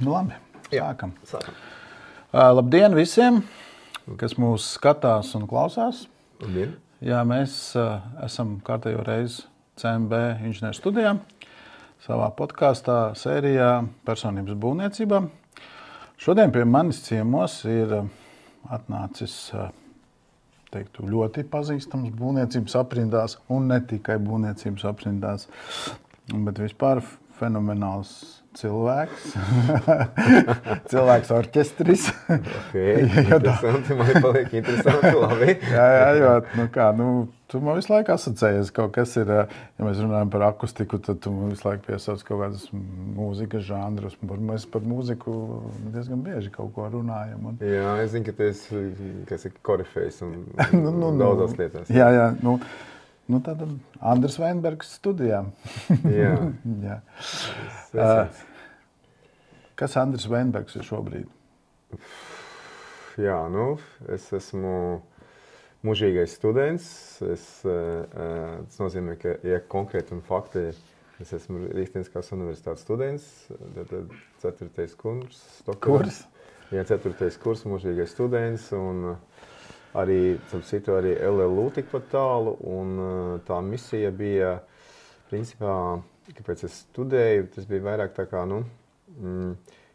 Nu, labi, Sākam. Labdien visiem, kas mūs skatās un klausās. Labdien. Jā, mēs esam kārtējo reizi CMB inženieru studijā savā podkāstā sērijā Personības būvniecībā. Šodien pie manis ciemos ir atnācis ļoti pazīstams būvniecības aprindās, un ne tikai būvniecības aprindās, bet vispār fenomenāls cilvēks. Cilvēks orķestris. Interesanti, man paliek interesanti, labi. Jo, tu man visu laiku asociējies kaut kas ir, ja mēs runājam par akustiku, tad tu man visu laiku piesauc kaut kādas mūzikas žanrus. Mēs par mūziku diezgan bieži kaut ko runājam. Jā, es zinu, ka tu esi korifejs un daudzās lietās. Jā. Tātad Andris Veinbergs studijā. Jā. Kas Andris Veinbergs ir šobrīd? Jā, es esmu mūžīgais students. Tas nozīmē, ka, ja konkrēti un fakti, es esmu Rīgsteniskās universitātes students, tad 4. kurs. Kurs? Jā, 4. kurs, mūžīgais students, un arī LLU tikpat tālu, un tā misija bija, principā, kāpēc es studēju, tas bija vairāk tā kā,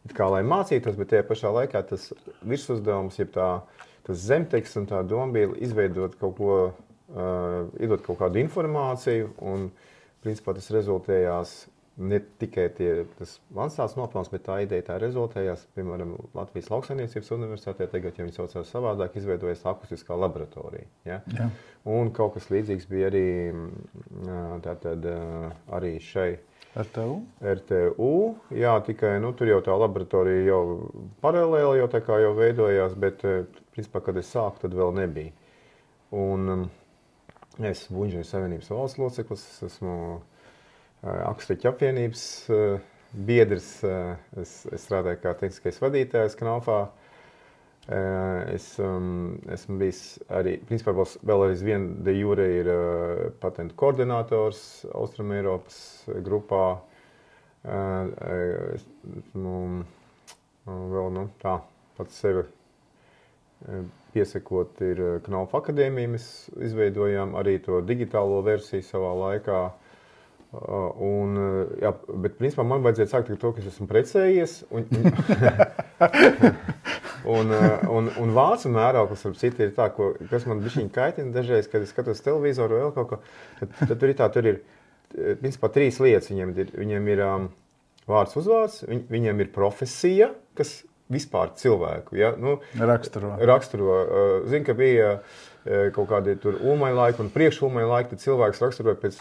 it kā lai mācītos, bet tajā pašā laikā tas virsuzdevums, jeb tas zemteksts un tā doma bija izveidot kaut ko, iedot kaut kādu informāciju, un principā tas rezultējās ne tikai tas Lanstāts nopelns, bet tā ideja tā rezultējās, piemēram, Latvijas Lauksaimniecības universitātē, tagad, ja viņi saucās savādāk, izveidojas akustiskā laboratorija. Ja? Jā. Un kaut kas līdzīgs bija arī, arī šai RTU. Jā, tikai tur jau tā laboratorija jau paralēli jau veidojās, bet, principā, kad es sāku, tad vēl nebija. Un es esmu Inženieru savienības valsts loceklis, esmu Akustiķu apvienības biedrs, es strādāju kā tehniskais vadītājs Knaufā. Esmu bijis arī, principā vēl aizvien de jure ir patentu koordinators Austrumeiropas grupā. Vēl pats sevi piesakot ir Knaufa akadēmija, mēs izveidojām arī to digitālo versiju savā laikā. Bet principā man vajadzēja sākt ar to, ka es esmu precējies un vācu mērauklis ar citu ir tā, kas man bišķiņ kaitina dažreiz, kad es skatos televizoru vēl kaut ko, tad tur ir principā 3 lietas viņiem ir vārds uzvārds, viņiem ir profesija, kas vispār cilvēku, ja? Raksturo. Zinu, ka bija kaut kādi tur ulmai laiki un priekšulmai laiki, tad cilvēks raksturoja pēc,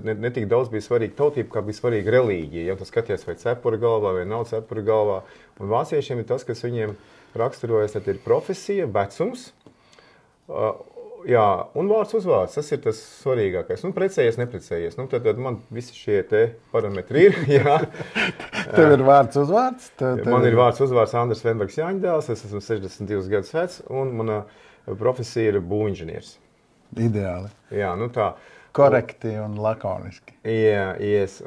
ne tik daudz bija svarīga tautība, kā bija svarīga reliģija. Ja tas skaties vai cepura galvā, vai nav cepura galvā. Un vāciešiem ir tas, kas viņiem raksturojas, tad ir profesija, vecums, un vārds uzvārds. Tas ir tas svarīgākais. Precējies, neprecējies. Tad man visi šie te parametri ir, jā. Tev ir vārds uzvārds? Man ir vārds uzvārds Andris Veinbergs Jāņdēls, es esmu 62 gadus vecs, un mana profesija ir būvinženieris. Ideāli. Jā, tā. Korekti un lakoniski. Jā,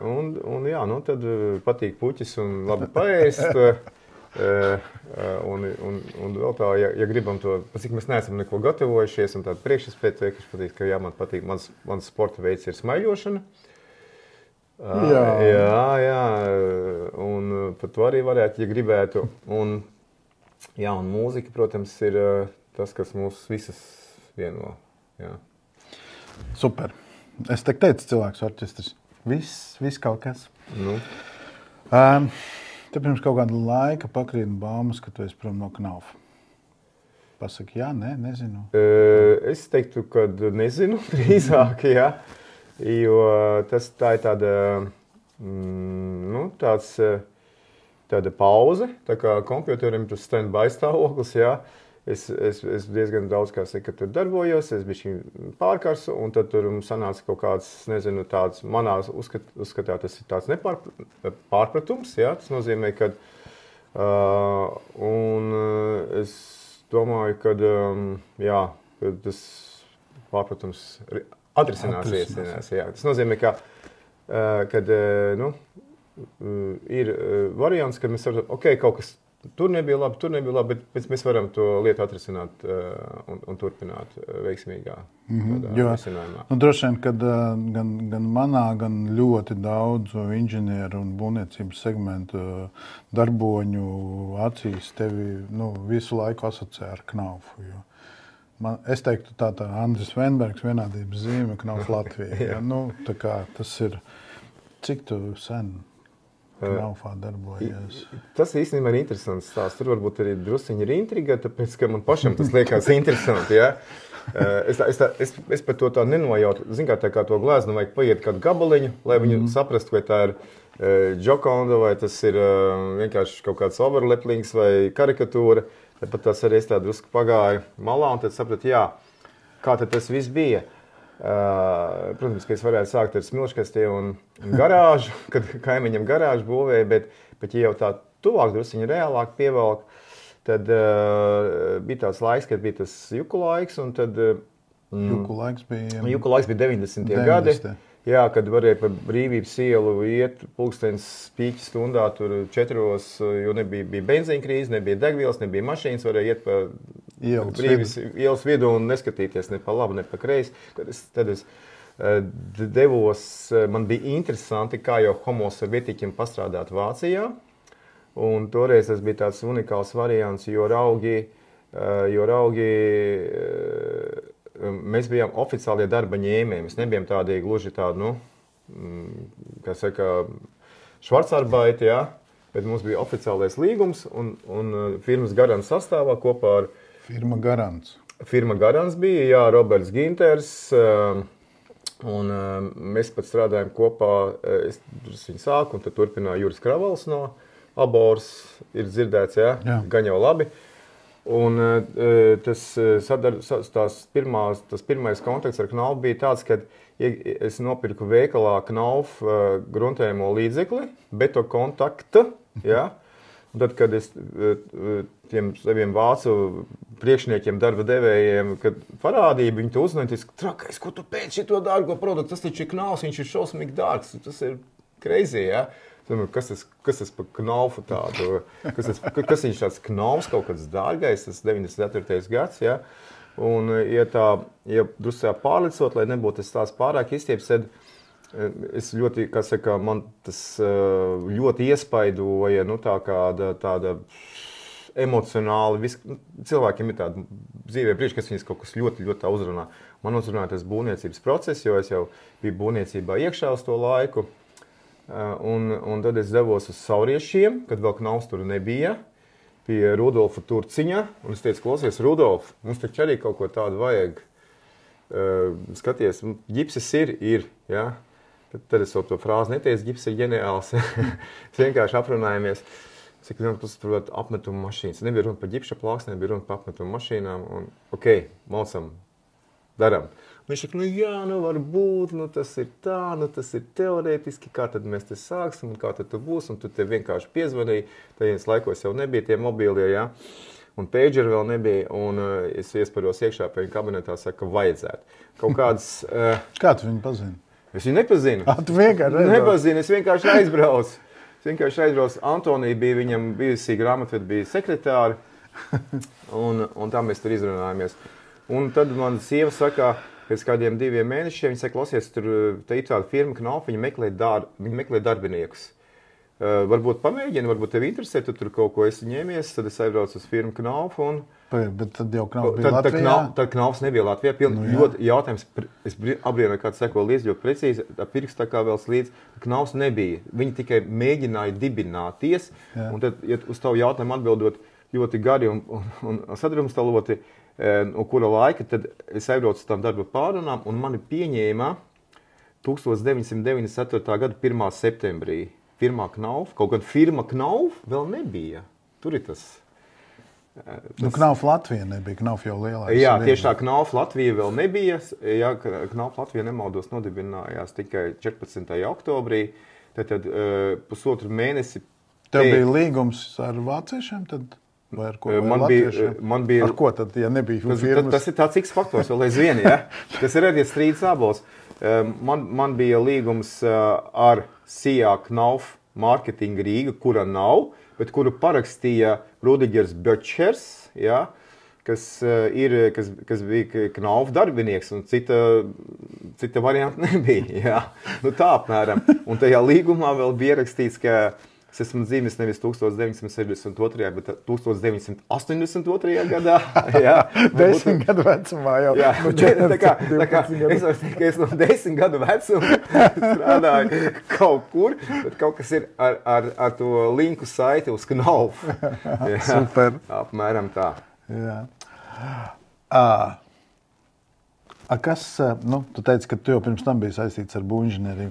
un tad patīk puķis un labi paēst. Un vēl tā, ja gribam to, cik mēs neesam neko gatavojušies, un tādu priekšespēju, kas patīk, ka man patīk, mans sporta veids ir smaiļošana. Jā, un par to arī varētu, ja gribētu. Un mūzika, protams, ir tas, kas mūs visas vieno. Jā. Super. Es teicu cilvēks orķestris. Viss kaut kas. Te pirms kaut kāda laika pakrīna baumas, ka tu esi prom no Knaufa. Pasaki, jā, nezinu. Es teiktu, ka nezinu, drīzāk, jā. Jo tā ir tāda pauze, tā kā kompjuterim tas stand-by stāvoklis, jā. Es diezgan daudz, kā saka, tur darbojos, es biju pārkarsu, un tad tur sanāca kaut kāds, nezinu, tāds manā uzskatā, tas ir tāds pārpratums, jā, tas nozīmē, ka, un es domāju, ka tas pārpratums atrisināsies, jā. Tas nozīmē, ka, kad, ir variants, kad mēs varam, kaut kas tur nebija labi, bet mēs varam to lietu atrisināt un turpināt veiksmīgā risinājumā. Droši vien, kad gan manā, gan ļoti daudzu inženieru un būvniecības segmentu darboņu acīs tevi visu laiku asociē ar Knaufu. Es teiktu tā Andris Veinbergs vienādības zīme Knauf Latvijā. Tā kā tas ir, cik tu sen Knaufā darbojies? Tas īstenībā ir interesants stāsts. Tur varbūt arī drusciņi ir intriga, tāpēc, ka man pašam tas liekas interesanti. Ja? Es par to tā nenojautu. Zin kā to glēznu vajag paiet kādu gabaliņu, lai viņu saprastu, vai tā ir Džokonda, vai tas ir vienkārši kaut kāds overleplings vai karikatūra. Pat tas arī es tā drusku pagāju malā un tad sapratu, kā tad tas viss bija. Protams, ka es varētu sākt ar smilškastiem un garāžu, kad kaimiņam garāžu būvēja, bet ja jau tā tuvāk drusciņi reālāk pievelk, tad bija tāds laiks, kad bija tas juku laiks, un tad Juku laiks bija 90. gadi. Jā, kad varēja pa Brīvības ielu iet pulkstenis pīķi stundā, tur 4, jo bija benzīna krīze, nebija degvielas, nebija mašīnas, varēja iet pa Brīvības ielas vidu un neskatīties ne pa labu, ne pa kreisi. Tad es devos, man bija interesanti, kā jau homo sovietiķiem pastrādāt Vācijā, un toreiz tas bija tāds unikāls variants, jo raugi mēs bijām oficiālie darba ņēmēji. Mēs nebijām tādi gluži tādi, kā saka, švarcārbaiti, bet mums bija oficiālais līgums un firmas Garants sastāvā kopā ar... Firma Garants. Firma Garants bija, Roberts Ginters, un mēs pat strādājām kopā, es viņu sāku, un tad turpināja Juris Kravals no Abors, ir dzirdēts, gan jau labi. Un tas pirmais kontakts ar Knaufu bija tāds, kad es nopirku veikalā Knaufu gruntējumu līdzekli, betokontakta, un tad, kad es tiem saviem vācu priekšniekiem, darba devējiem, kad parādīja, viņi to uzzināja, trakais, ko tu pēc šito dārgo produktu, tas taču ir Knaufs, viņš ir šausmīgi dārgs, tas ir crazy, Kas tas par Knaufu tādu, kas viņš tāds Knaufs, kaut kāds dārgais, tas 94. gads, un, ja drusku pārlicot, lai nebūtu tas tās pārāk izstieps, tad es ļoti, kā saka, man tas ļoti iespaidoja, tāda emocionāli, cilvēkiem ir tāda dzīvē brīži, kas viņas kaut kas ļoti, ļoti uzrunā. Man uzrunāja tas būvniecības process, jo es jau biju būvniecībā iekšā uz to laiku. Un tad es devos uz Sauriešiem, kad vēl Knaufs tur nebija, pie Rudolfa Turciņa. Un es teicu, klausies, Rudolf, mums taču arī kaut ko tādu vajag. Skaties, ģipsis ir. Tad es jau to frāzi neteicu, ģipsis ir ģeniāls. Es vienkārši aprunājamies. Es saku, tas tur apmetuma mašīnas. Nebija runa par ģipša plāksnēm, bija runa par apmetuma mašīnām. Un, maucam, daram. Viņš saka, var būt, tas ir tā, tas ir teorētiski, kā tad mēs te sāksim, un kā tad tu būs, un tu te vienkārši piezvanīji. Tajos laikos jau nebija tie mobīlie, un pager vēl nebija, un es iesparos iekšā pie viņa kabinetā, saka, vajadzētu. Kaut kāds... Kā tu viņu pazini? Es viņu nepazinu. Tu vienkārši nepazinu, es vienkārši aizbraucu. Antonija bija viņam bijusī grāmatvedi, bija sekretāri, un tā mēs tur izrunājāmies. Un tad man sieva saka, pēc kādiem 2 mēnešiem, viņa saka, klausies, tur te ir tāda firma Knaufu, viņi meklē darbiniekus. Varbūt pamēģini, varbūt tevi interesē, tu tur kaut ko esi ņēmies, tad es aizbraucu uz firmu Knaufu. Bet tad jau Knaufs bija Latvijā? Tad Knaufs nebija Latvijā. Ļoti jautājums, es apbrīnoju, kāds seko līdzi ļoti precīzi, pirksts tā kā vēl slīdz, Knaufs nebija. Viņi tikai mēģināja dibināties, un tad, ja uz tavu jautājumu atbildot ļoti gari un sadrumstaloti, un kura laika, tad es aizbraucu uz tām darba pārunām, un mani pieņēma 1994. gada 1. septembrī. Firmā Knaufu, kaut gan firma Knaufu vēl nebija. Tur ir tas. Knaufu Latvija nebija, Knaufu jau lielāks. Jā, tieši tā, Knaufu Latvija vēl nebija. Jā, Knaufu Latvija nemaldos nodibinājās tikai 14. oktobrī. Tad 1,5 mēnesi. Tev bija līgums ar vāciešiem tad? Vai ar ko? Man bija... Ar ko tad, ja nebija firmas? Tas ir tāds X faktors vēl aizvien, Tas ir arī strīds ābols. Man bija līgums ar Sijā Knaufu Marketing Rīga, kura nav, bet kuru parakstīja Rudigers Böčers, ja, kas bija Knauf darbinieks, un cita varianta nebija. Ja. Nu, tā apmēram. Un tajā līgumā vēl bija ierakstīts, ka es esmu dzimis nevis 1962. bet 1982. gadā. Jā, 10 gadu vecumā jau. Jā, tā kā es varu teikt, ka es no 10 gadu vecuma strādāju kaut kur, bet kaut kas ir ar to linku saiti uz Knaufu. Super. Apmēram tā. Jā. Kas, tu teici, ka tu jau pirms tam biji saistīts ar būvinženieriju.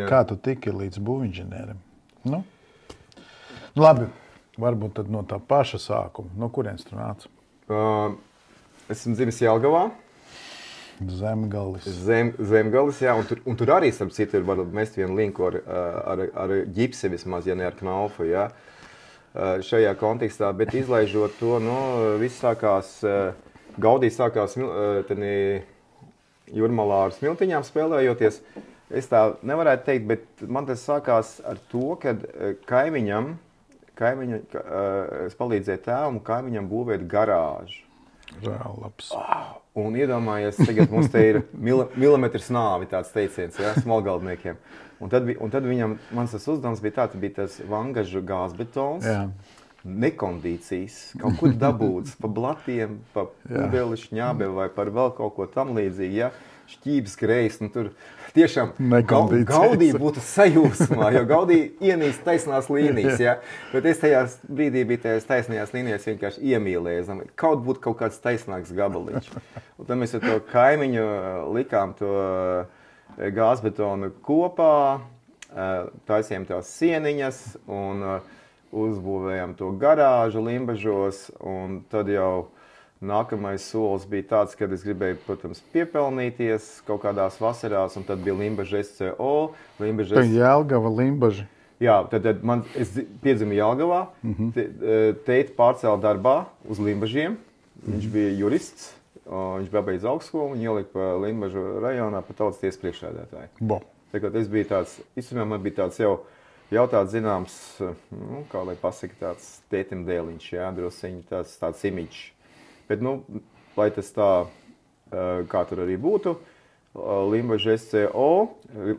Kā tu tiki līdz būvinženierim? Labi, varbūt tad no tā paša sākuma. No kurienes tu nāc? Esmu dzimis Jelgavā. Zemgalis. Zemgalis, jā, un tur arī, starp citu, var mest vienu linku ar ģipsi vismaz, ja ne ar Knaufu, jā. Šajā kontekstā, bet izlaižot to, viss sākās, Gaudī sākās Jūrmalā ar smiltiņām spēlējoties. Es tā nevarētu teikt, bet man tas sākās ar to, kad es palīdzēju tēvam kaimiņam būvēt garāžu. Žēl, labs. Un iedomājies, tagad mums te ir milimetrs nāvi tāds teiciens, ja, smalgaldniekiem. Un tad mans tas uzdevums bija tas vangažu gāzbetons, nekondīcijas, kaut kur dabūts pa blatiem, pa pudeli, šņābe vai par vēl kaut ko tam līdzīgi, ja. Šķības greis, un tur tiešām Gaudī būtu sajūsmā, jo Gaudī ienīst taisnās līnijas, ja? Bet es tajā brīdī biju tajās taisnajās līnijas vienkārši iemīlēju, kaut kāds taisnāks gabaliņš. Un tad mēs ar to kaimiņu likām to gāzbetonu kopā, taisījām tās sieniņas un uzbūvējām to garāžu Limbažos, un tad jau nākamais solis bija tāds, kad es gribēju, protams, piepelnīties kaut kādās vasarās, un tad bija Limbaža SCO. Jelgava, Limbaži. Jā, tad es piedzimu Jelgavā, teiti pārcēla darbā uz Limbažiem. Viņš bija jurists, viņš bija beidz augstskolu, un ielika pa Limbažu rajonā pa tautas tiesas priekšsēdētāju. Tāpēc es biju tāds, īstenībā man bija tāds jau tāds zināms, kā lai pasaka, tāds tētim dēliņš, jā, drosiņi, tāds imidžs. Bet, lai tas tā, kā tur arī būtu, Limbaža SCO,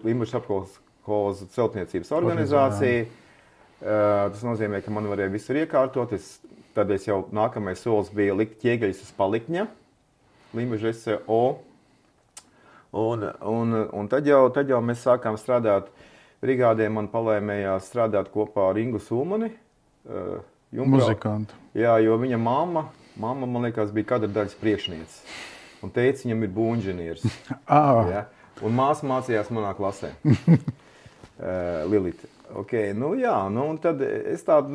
Limbažas apkolhozas celtniecības organizācija, tas nozīmē, ka man varēja visur iekārtot, tad jau nākamais solis bija likt ķiegeļus uz palikņa, Limbaža SCO, un tad jau mēs sākām strādāt, brigādē man palēmējās strādāt kopā ar Ingu Sulmani, muzikantu. Jā, jo viņa mamma, man liekas, bija kadra daļas priekšniece. Un teica, viņam ir būvinženieris. Ja? Un māsa mācījās manā klasē. Lilita. Okay, un tad es tādu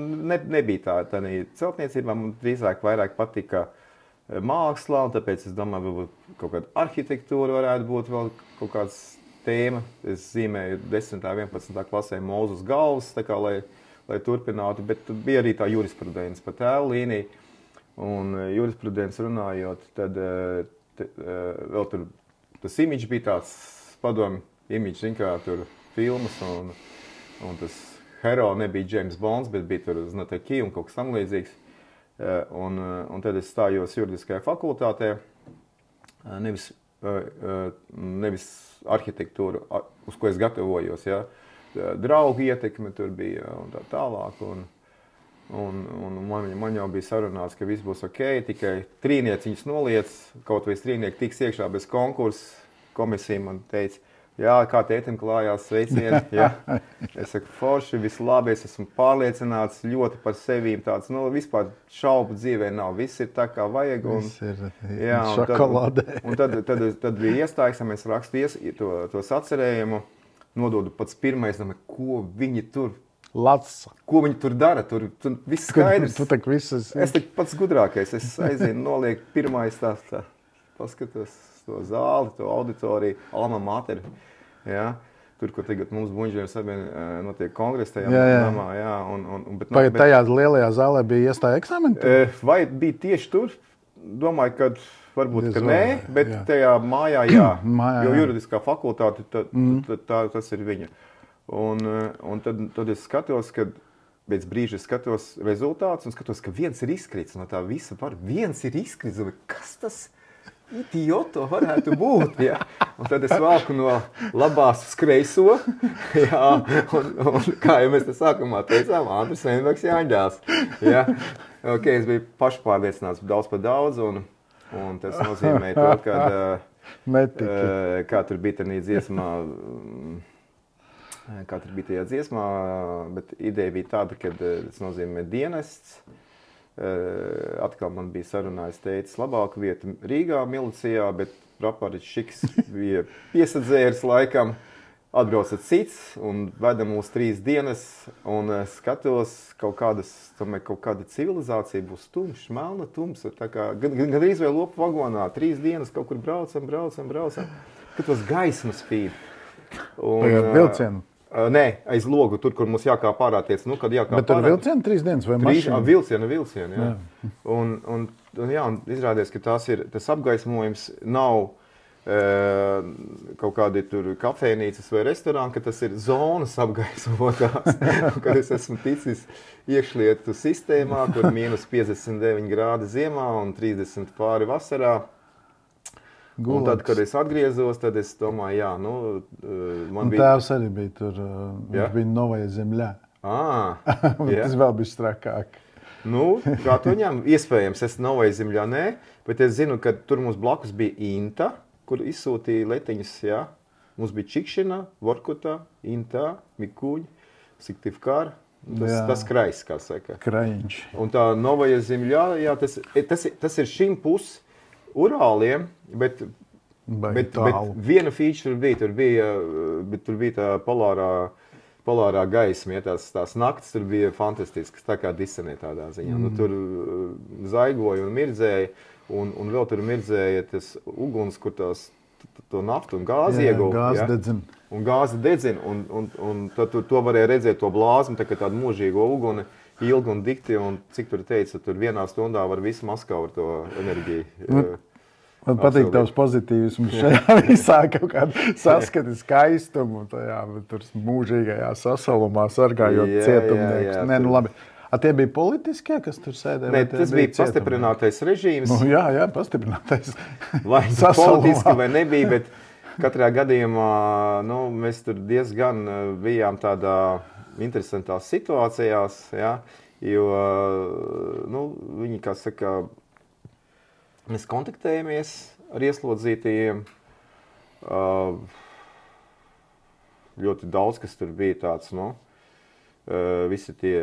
nebija tā celtniecībā. Man drīzāk vairāk patika mākslā, un tāpēc es domāju, varbūt kaut kāda arhitektūra varētu būt vēl kaut kāds tēma. Es zīmēju 10. 11. klasē mūzus galvas, tā kā, lai turpinātu, bet bija arī tā jurisprudence pa tēvu līniju. Un jurisprudence runājot, tad vēl tur tas imidžs bija tāds padomu imidžs, kā tur filmas, un tas hero nebija James Bonds, bet bija tur Znateki un kaut kas tam līdzīgs. Un tad es stājos juridiskajā fakultātē, nevis arhitektūru, uz ko es gatavojos, ja. Draugu ietekme tur bija un tā tālāk. Un man jau bija sarunāts, ka viss būs ok, tikai trīnieciņas noliec, kaut vai trīnieki tiks iekšā bez konkursa. Komisija man teica, jā, kā tētim klājās, sveicieni. Jā. Es saku, forši, viss labi, es esmu pārliecināts ļoti par sevīm, tāds, vispār šaubu dzīvē nav, viss ir tā kā vajag. Viss ir šokolādē. Un tad bija iestājas, rakstu to sacerējumu, nododu pats pirmais, ko viņi tur Lats. Ko viņi tur dara? Tur viss skaidrs. Tu tak visas... Es tak pats gudrākais. Es aizinu, nolieku pirmais tā paskatos to zāli, to auditoriju, alma mater. Ja? Tur, kur tagad mums Buņģeru sabiedrībā notiek kongresa tajā namā. Jā, bet tajā lielajā zālē bija iestāja eksāmeni? Vai bija tieši tur? Domāju, ka varbūt, ka nē, bet tajā mājā jā. Jo juridiskā fakultāte, tas ir viņa. Un tad es skatos, kad pēc brīža skatos rezultātus un skatos, ka viens ir izkrits no tā visa. Viens ir izkrits, kas tas idioto varētu būt? Ja? Un tad es valku no labās uz kreiso. Ja? Un kā jau mēs te sākumā teicām, Andris Enveks Jāņģēls. Ja? Okay, es biju pašpārliecināts daudz par daudz, un tas nozīmē to, kā tur bija tādā dziesmā, bet ideja bija tāda, ka tas nozīmē dienests. Atkal man bija sarunājis teicis labāku vietu Rīgā milicijā, bet Rapariņš Šiks bija piesadzēris laikam. Atbrauca cits un veda mūs 3 dienas un skatos kaut kāda civilizācija būs tumšs, melna tumsa. Tā kā gandrīz vai lopu vagonā 3 dienas kaut kur braucam. Skatos gaismu spīd. Tagad vilcienu? Nē, aiz logu, tur, kur mums jākāp ārā tiec. Nu, kad jākāp bet tur vilcienu 3 dienas vai mašīna? Vilcienu, jā. Un izrādījās, ka tas apgaismojums nav kaut kādi tur kafēnīcas vai restorāni, ka tas ir zonas apgaismotās. Kad es esmu ticis iekšlietu sistēmā, kur minus 59 grādi ziemā un 30 pāri vasarā. Gulaks. Un tad, kad es atgriezos, tad es domāju, jā, man bija... Tēvs arī bija tur, viņš bija Novaja Zemļā. Tas vēl bija strakāk. Kā to ņem? Iespējams, es Novaja Zemļā nē, bet es zinu, ka tur mums blakus bija Inta, kur izsūtīja letiņas, jā. Mums bija Čikšina, Vorkutā, Intā, Mikuņa, Siktivkāra. Tas krais, kā saka. Krajiņš. Un tā Novaja Zemļā, jā, tas ir šim pus Urāliem, bet viena feature bija, tur bija tā polārā gaisma, ja, tās naktis tur bija fantastiskas, tā kā Disenē tādā ziņā. Tur zaigoja un mirdzēja. Un vēl tur mirdzēja tas uguns, kur to naftu un gāzi ieguva. Gāzi dedzina. Un gāzi dedzina. Un tad to varēja redzēt to blāzmu, tādu mūžīgo uguni, ilgi un dikti. Un cik tur teica, tur 1 stundā var visu Maskavu ar to enerģiju. Man patīk tavs pozitīvisms šajā visā kaut kāda saskati skaistumu. Tur mūžīgajā sasalumā sargājot cietumniekus. Nē, labi. Tie bija politiskie, kas tur sēdēja? Nē, tas bija pastiprinātais režīms. Jā, pastiprinātais. Vai politiski vai nebija, bet katrā gadījumā mēs tur diezgan bijām tādā interesantās situācijās, jā, jo viņi, kā saka, mēs kontaktējamies ar ieslodzītajiem. Ļoti daudz, kas tur bija tāds, visi tie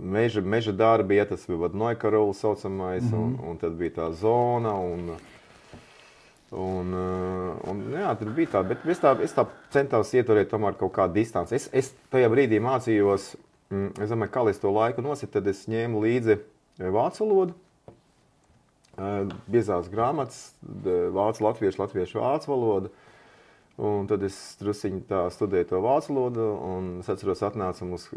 meža darbi, ja tas bija Vadnoja Karola saucamais, un tad bija tā zona, un jā, tur bija tā, bet es tā centos ieturēt tomēr kaut kādu distanci. Es tajā brīdī mācījos, es domāju, kā līdz to laiku nosit, tad es ņēmu līdzi vācu valodu, biezās grāmatas, vācu, latviešu vācu valodu. Un tad es drusiņi tā studēju to vācu valodu, un es atceros, atnāca mums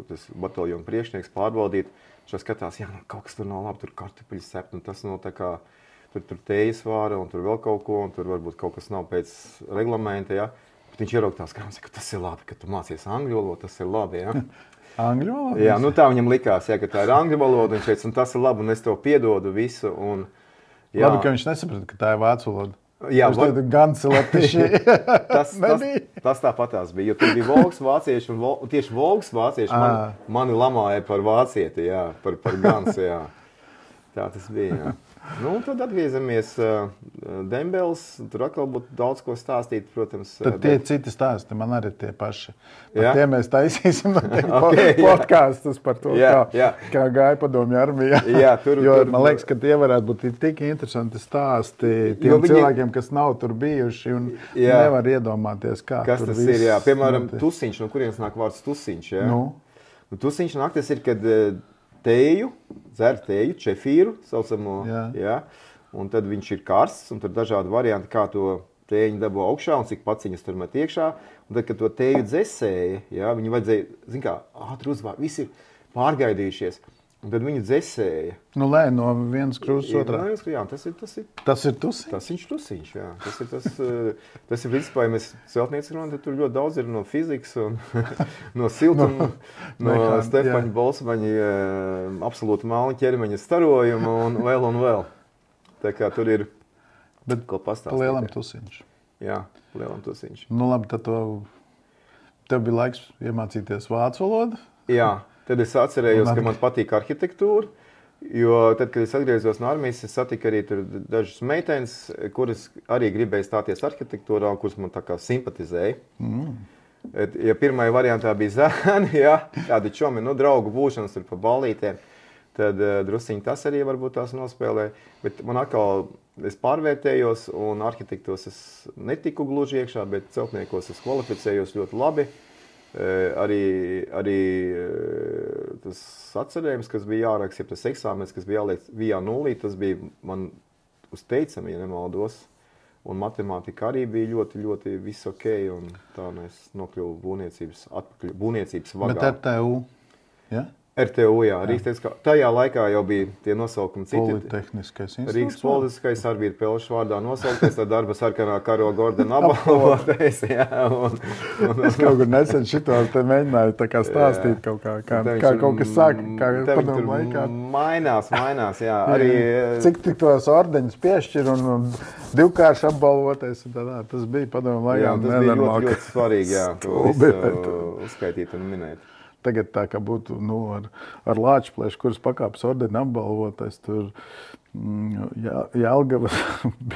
tas bataljona priekšnieks pārbaudīt. Viņš skatās, jā, kaut kas tur nav labi, tur kartupeļu sept, un tas tā kā, tur tejas vāra, un tur vēl kaut ko, un tur varbūt kaut kas nav pēc reglamenta, jā. Bet viņš ieraug tās grāmatas, ka tas ir labi, ka tu mācies angļu valodu, tas ir labi, jā. Angļu valodu? Jā, tā viņam likās, jā, ka tā ir angļu valoda, viņš teica, un tas ir labi, un es tev piedodu visu, un jā. Labi, ka viņš nesaprata, ka tā ir vācu valoda. Jā, gan cilvēki. Tas tāpatās bija, jo tur bija volks vācieši, un tieši volks vācieši mani lamāja par vācieti, jā, par gans, jā. Tā tas bija, jā. Un tad atgriezamies Dembels, tur atkal būtu daudz ko stāstīt, protams. Tad tie citi stāsti, man arī tie paši. Par tiem mēs taisīsim podkāstus par to, kā gāja padomju armijā. Man liekas, ka tie varētu būt tik interesanti stāsti tiem cilvēkiem, kas nav tur bijuši un nevar iedomāties, kā kas tur tas viss. Ir, jā. Piemēram, tusiņš, no kurienes nāk vārds tusiņš, jā? Tusiņš nāk, tas ir, kad dzer tēju, čefīru, saucamo, jā. Un tad viņš ir karsts, un tur dažādi varianti, kā to tēju dabū augšā, un cik paciņas tur met iekšā. Un tad, kad to tēju dzesēja, jā, viņi vajadzēja, ātri uzvārt, visi ir pārgaidījušies. Un tad viņu dzesēja. Nu, lē, no vienas krūzes otrā. Jā, tas ir tusiņš? Tas ir tusiņš, jā. Tas ir principā, ja mēs celtnieci runājam, tad tur ļoti daudz ir no fizikas un no siltuma, no Stefaņa Bolsmaņa absolūti melna ķermeņa starojuma un vēl. Tā kā tur ir ko pastāstīt. Lielam tusiņš. Jā, lielam tusiņš. Nu labi, tad tev bija laiks iemācīties vācu valodu? Jā. Tad es atcerējos, ka man patīk arhitektūra, jo tad, kad es atgriezos no armijas, es satiku arī tur dažas meitenes, kuras arī gribēja stāties arhitektūrā, kuras man tā kā simpatizēja. Ja pirmajā variantā bija zēni, tādi čomi, draugu būšanas tur pa ballītēm, tad drusiņi tas arī varbūt tās nospēlē. Bet man atkal, es pārvērtējos un arhitektos es netiku gluži iekšā, bet celtniekos es kvalificējos ļoti labi. Arī tas atcerējums, kas bija jāraksta, ja tas eksāmens, kas bija jāliek vijā nulī, tas bija man uz teicami, ja nemaldos. Un matemātika arī bija ļoti, ļoti viss ok, un tā mēs nokļuvu būvniecības vagā. Bet RTU, ja? RTU, jā. Tajā laikā jau bija tie nosaukumi citi. Politehniskais institūts. Rīgas Politiskais Arvīra Pelša vārdā nosauktais, tā darba sarkanā karoga ordena apbalvotais. Es kaut kur nesen šitos te mēģināju tā kā stāstīt kaut kā kaut kas sāk, kā padomu laikā. Mainās, jā. Arī, cik tik tos ordeņus piešķir un divkārši apbalvotais. Tas bija padomu laikā. Jā, tas bija ļoti, ļoti svarīgi, jā, to visu uzskaitīt un minēt. Tagad tā kā būtu ar Lāčplēšu, kuras pakāpes ordeni apbalvotais, tur Jelgavas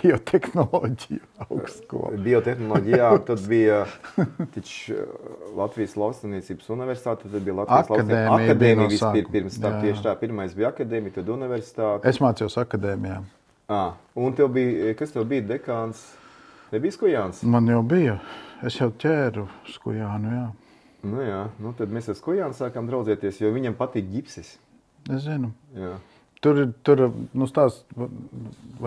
biotehnoloģiju augstskola. Biotehnoloģija, jā, tad bija Latvijas Lauksaimniecības universitāte, tad bija Latvijas akadēmija vispirms. Tieši tā, pirmais bija akadēmija, tad universitāte. Es mācījos akadēmijā. Un tev bija, kas tev bija dekāns? Nebija Skujāns? Man jau bija. Es jau ķēru Skujānu, jā. Nu jā, tad mēs ar Skujānu sākām draudzēties, jo viņam patīk ģipsis. Es zinu. Jā. Tur stāsts...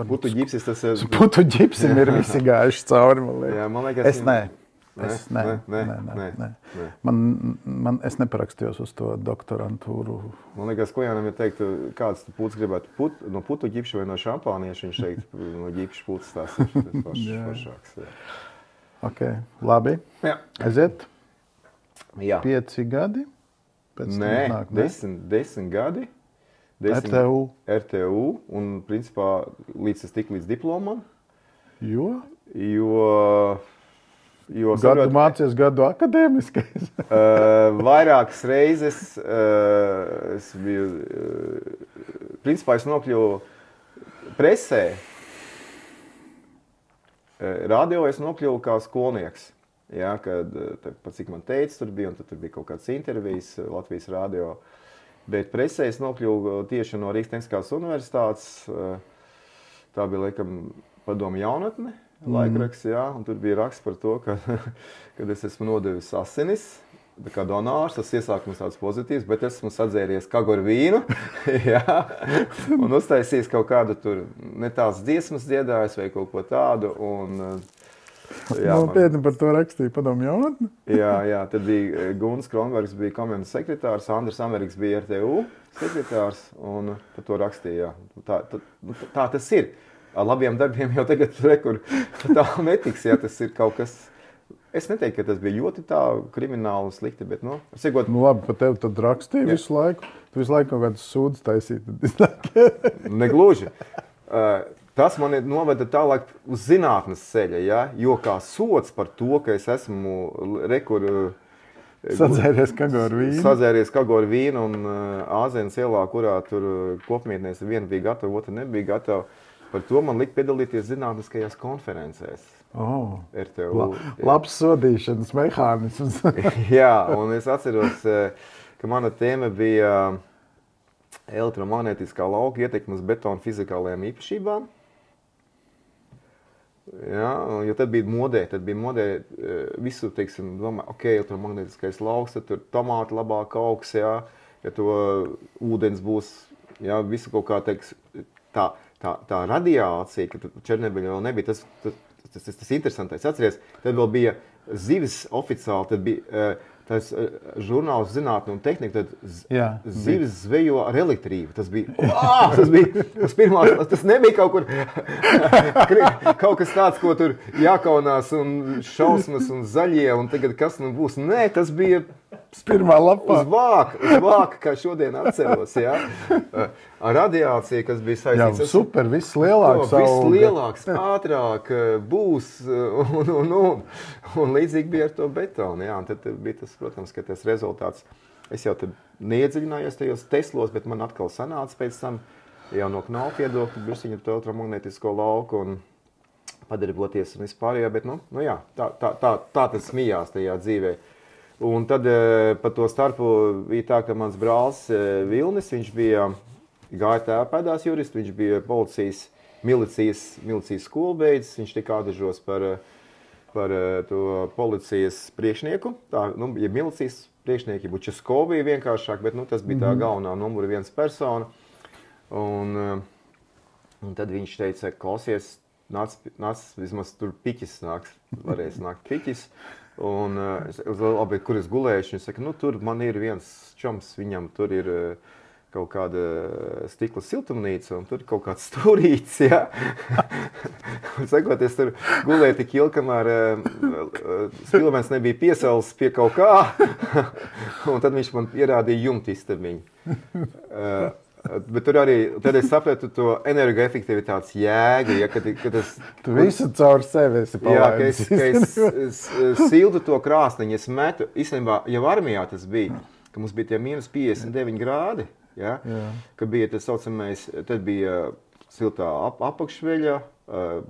Putu ģipsis, tas ir... Putu ģipsim ir visi gājuši cauri, man liekas. Jā, man liekas... Nē. Es neparakstījos uz to doktorantūru. Man liekas, Skujānam ir teikt, kāds puts gribētu no putu ģipša vai no šampānieša, viņš teikt, no ģipša puts tās ir pašāks. Ok, labi. Jā. Aiziet. Jā. 5 gadi? Nē, 10 gadi. RTU un, principā, līdz es tiku līdz diplomam. Jo gadu mācies, gadu akadēmiskais. Vairākas reizes es biju, principā, es nokļuvu presē. Radio es nokļuvu kā skolnieks. Jā, kad, cik man teica, tur bija, un tur bija kaut kāds intervijas Latvijas radio. Bet presē es nokļuvu tieši no Rīgas Tehniskās universitātes. Tā bija, laikam, padomu jaunatne laikraksts, jā, un tur bija raksts par to, kad es esmu nodevis asinis, kā donārs, tas iesākums tāds pozitīvs, bet esmu sadzēries kagoru vīnu, jā, un uztaisījis kaut kādu tur ne tās dziesmas dziedājis vai kaut ko tādu, un... Nopietni par to rakstīja padomu jaunatni? Jā, tad bija Guns Kronbergs, bija komandas sekretārs, Andris Ameriks bija RTU sekretārs, un tad to rakstīja, jā. Tā tas ir. Ar labiem darbiem jau tagad rekur tā netiks, ja tas ir kaut kas... Es neteiktu, ka tas bija ļoti tā krimināli un slikti, bet, Segot... labi, pa tevi tad rakstīja visu laiku. Tu visu laiku kaut kādas sūdzes taisīt. Negluži. Tas man noveda tālāk uz zinātnes ceļa, ja? Jo kā sots par to, ka es esmu Sadzēries kagoru vīnu un Āzēnas ielā, kurā tur kopmietnēs viena bija gatava, otra nebija gatava. Par to man lika piedalīties zinātniskajās konferencēs. RTU. Labs sodīšanas mehānisms. Jā, un es atceros, ka mana tēma bija elektromagnētiskā lauka ietekmes betona fizikālajām īpašībām. Jā, jo tad bija modē visu, teiksim, domā, elektromagnētiskais lauks, tad tur tomāti labāk augs, jā, ja to ūdens būs, jā, visu kaut kā, teiks, tā radiācija, ka Černobiļa vēl nebija, tas interesantais. Atceries, tad vēl bija zivis oficiāli, tad bija tas žurnāls Zinātne un tehnika, tad zivis zvejo ar elektrību. Tas bija tas pirmās, tas nebija kaut kur, kaut kas tāds, ko tur jākaunās un šausmas un zaļie, un tagad kas nu būs. Nē, tas bija pirmā lapā. Uz vāka, kā šodien atceros, jā. Ar radiāciju, kas bija saistīts. Jā, super, viss lielāks. Viss lielāks, ātrāk būs, un līdzīgi bija ar to betonu, jā. Un tad bija tas, protams, ka tas rezultāts, es jau tad neiedziļinājos tajos Teslos, bet man atkal sanāca pēc tam jau no knaupa viedokļa, bišķiņa to elektromagnētisko lauku un padarboties un vispārējā, bet, jā, tā tas smijās tajā dzīvē. Un tad pa to starpu bija tā, ka mans brālis Vilnis, viņš bija gāja tēvpēdās jurists, viņš bija policijas milicijas skolu beidzis, viņš tika atdažos par to policijas priekšnieku, tā, ja milicijas priekšnieki, Bučesko bija vienkāršāk, bet, tas bija tā galvenā numura 1 persona. Un tad viņš teica, klausies, nāc vismaz tur piķis varēs nākt piķis. Un labi, kur es gulējuši, viņš saka, tur man ir viens čoms, viņam tur ir kaut kāda stikla siltumnīca, un tur ir kaut kāds stūrīts, jā. Un sakot, es tur gulēju tik ilgi, kamēr spilvens nebija piesals pie kaut kā, un tad viņš man ierādīja jumtistabiņu. Bet tur arī, tad es sapratu to energoefektivitātes jēgu, ja, kad es... Tu visu caur sevi esi palaidis. Jā, ka es sildu to krāsniņu, es metu, īstenībā, jau armijā tas bija, ka mums bija tie minus 59 grādi, ja, ka bija tas saucamais, tad bija siltā apakšveļa,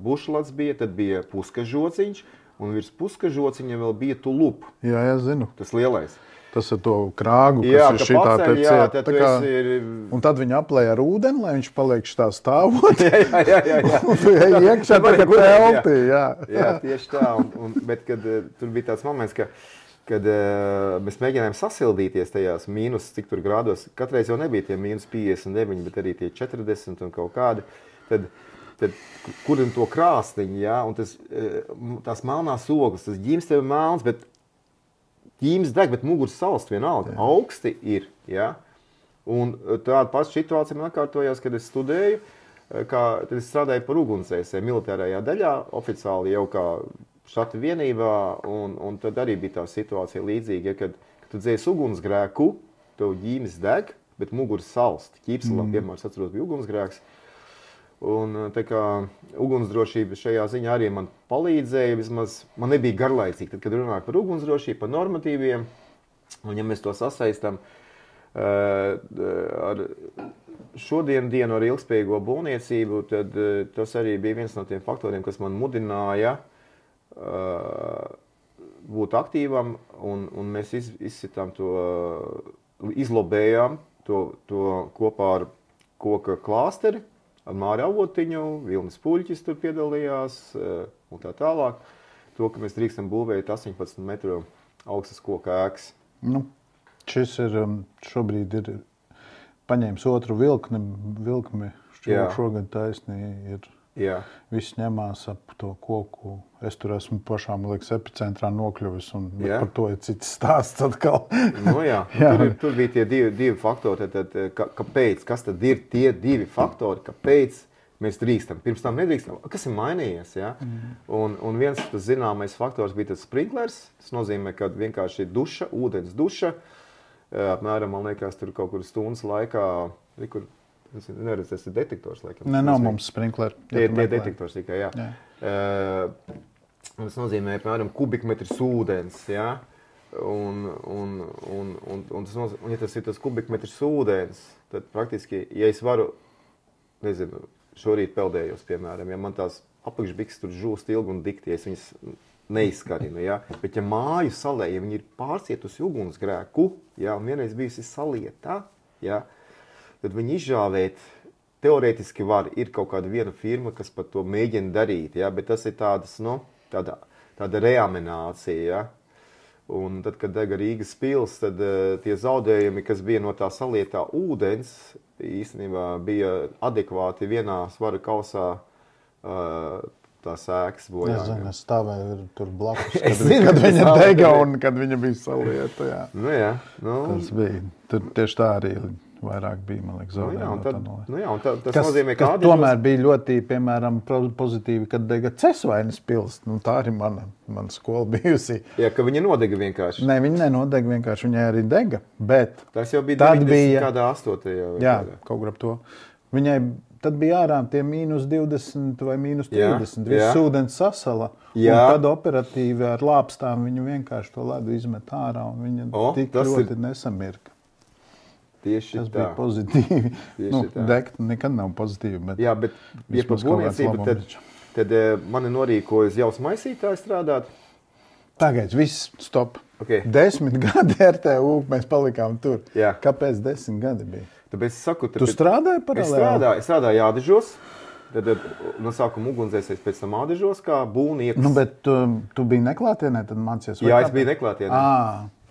bušlats bija, tad bija puskažociņš, un virs puskažociņa vēl bija tulup. Jā, zinu. Tas lielais. Tas ir to krāgu, kas ir šitā te ciet. Un tad viņi aplēja ar ūdeni, lai viņš paliek šitā stāvot. Jā. Un tu iekšā tā kā teltī, jā. Jā, tieši tā. Bet kad tur bija tāds moments, kad mēs mēģinājām sasildīties tajās mīnus, cik tur grādos, katreiz jau nebija tie mīnus 59, bet arī tie 40 un kaut kādi, tad kurim to krāsniņu, jā, un tās melnās ogles, tas ģims tev melns, bet ķīmis deg, bet muguras salst vienalga. Augsti ir, ja? Un tāda paša situācija man atkārtojās, kad es studēju, tad es strādāju par ugunsdzēsēju militārajā daļā, oficiāli jau kā štata vienībā, un tad arī bija tā situācija līdzīga, ja, kad tu dzēsi ugunsgrēku, tev ķīmis deg, bet muguras salst. Ķīpselā, piemēram, atceros, bija ugunsgrēks. Un tā kā ugunsdrošība šajā ziņā arī man palīdzēja, vismaz man nebija garlaicīgi, tad, kad runāju par ugunsdrošību, par normatīviem, un ja mēs to sasaistam ar šodienu ar ilgspējīgo būvniecību, tad tas arī bija viens no tiem faktoriem, kas man mudināja būt aktīvam, un mēs izsitām to, izlobējām to kopā ar koka klāsteri, ar Māri Avotiņu, Vilnis Puļķis tur piedalījās un tā tālāk. To, ka mēs drīkstam būvēt 18 metru augstas koka ēkas. Šis ir, šobrīd ir paņēmis otru vilkmi, šogad taisnī ir. Jā. Viss ņemās ap to koku. Es tur esmu pašām, liekas, epicentrā nokļuvis, bet par to ir cits stāsts atkal. Jā. Tur bija tie divi faktori. Kāpēc? Kas tad ir tie divi faktori? Kāpēc mēs drīkstam? Pirms tam nedrīkstam. Kas ir mainījies? Ja? Un viens tas zināmais faktors bija tas sprinklers. Tas nozīmē, ka vienkārši duša, ūdens duša, apmēram, man liekas, tur kaut kur stundas laikā, es neredzu, tas ir detektors, laikam. Nav mums sprinkleri. Tie detektors tikai, jā. Tas nozīmē, piemēram, kubikmetrs ūdens, jā. Un ja tas ir tas kubikmetrs ūdens, tad praktiski, ja es varu, nezinu, šorīt peldējos, piemēram, ja man tās apakšbiks tur žūst ilgi un dikti, es viņas neizskarinu, jā. Bet ja māju salē, ja viņi ir pārcietusi ugunsgrēku, jā, un vienreiz bijusi salietā, jā, tad viņi izžāvēt, teorētiski ir kaut kāda viena firma, kas par to mēģina darīt, ja? Bet tas ir tāda reamenācija. Ja? Un tad, kad dega Rīgas pils, tad tie zaudējumi, kas bija no tā salietā ūdens, īstenībā bija adekvāti vienā svara kausā tās ēkas bojā. Es zinu, es stāvēju tur blakus, kad viņa dega un kad viņa bija salieta. Jā. Jā. Tas bija. Tur tieši tā arī vairāk bija, man liekas, zaudējumi. Tas nozīmē, ka tomēr bija ļoti, piemēram, pozitīvi, kad dega Cesvainas pils. Tā arī mana skola bijusi. Jā, ka viņa nodega vienkārši. Nē, viņa nenodega vienkārši, viņai arī dega, bet tas jau bija 98. Jā, kaut kur ap to. Viņai tad bija ārā tie -20 vai -30, viss ūdens sasala. Un tad operatīvi ar lāpstām viņu vienkārši to ledu izmet ārā un viņa tik ļoti nesamirka. Tas bija pozitīvi. Degt nekad nav pozitīvi. Bet jā, bet ja par būvniecību, tad mani norīkoja uz Javas maisītāju strādāt. Tagad viss stop. Okay. 10 gadi RTU, mēs palikām tur. Jā. Kāpēc 10 gadi bija? Tāpēc es saku, tu strādāji paralēli? Es strādāju Jādežos. Tad no sākuma ugunsdzēsējs, pēc tam Ādežos, kā būvnieks. Bet tu biji neklātienē, tad mācies? Jā, es biju neklātienē.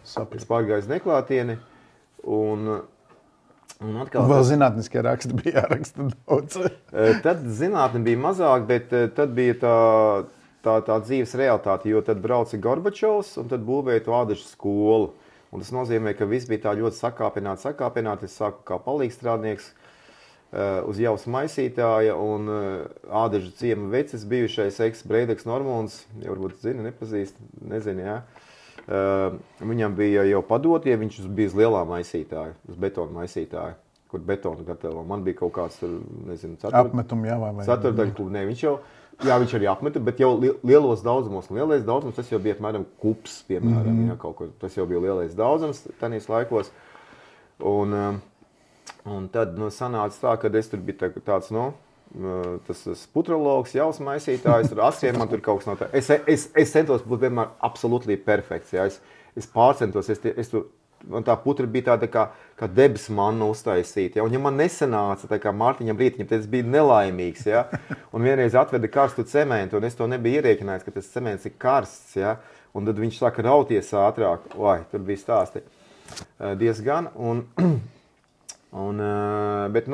Sapratu. Es pārgāju uz neklātieni. Un atkal... Vēl zinātniskie raksti bija jāraksta daudz. Tad zinātne bija mazāk, bet tad bija tā dzīves realitāte, jo tad brauca Gorbačovs un tad būvēja to Ādežu skolu. Un tas nozīmē, ka viss bija tā ļoti sakāpināti. Es sāku kā palīgstrādnieks uz Javas maisītāja un Ādežu ciema vecis bijušais eks-Breideks Normons, ja varbūt zini, nepazīst, nezini, jā. Viņam bija jau padotie, viņš bija uz lielā maisītāja, uz betona maisītāja, kur betonu gatavo. Man bija kaut kāds tur, nezinu, ceturdaļu klubu. Nē, viņš arī apmeta, bet jau lielos daudzumos. Un lielais daudzums, tas jau bija apmēram kups, piemēram, jā, kaut kur. Tas jau bija lielais daudzums tanīs laikos. Un tad sanāca tā, kad es tur biju tāds, tas putrologs, Javas maisītājs, tur atsiem man tur kaut kas nav tā. Es centos būt vienmēr absolūti perfekts, jā. Es pārcentos, man tā putra bija tāda kā debes manna uztaisīta, jā. Un ja man nesanāca, tā kā Mārtiņam Rītiņam, tad es biju nelaimīgs, jā. Un vienreiz atveda karstu cementu, un es to nebiju ierēķinājis, ka tas cements ir karsts, jā. Un tad viņš sāka rauties ātrāk. Tur bija stāsti diezgan. Bet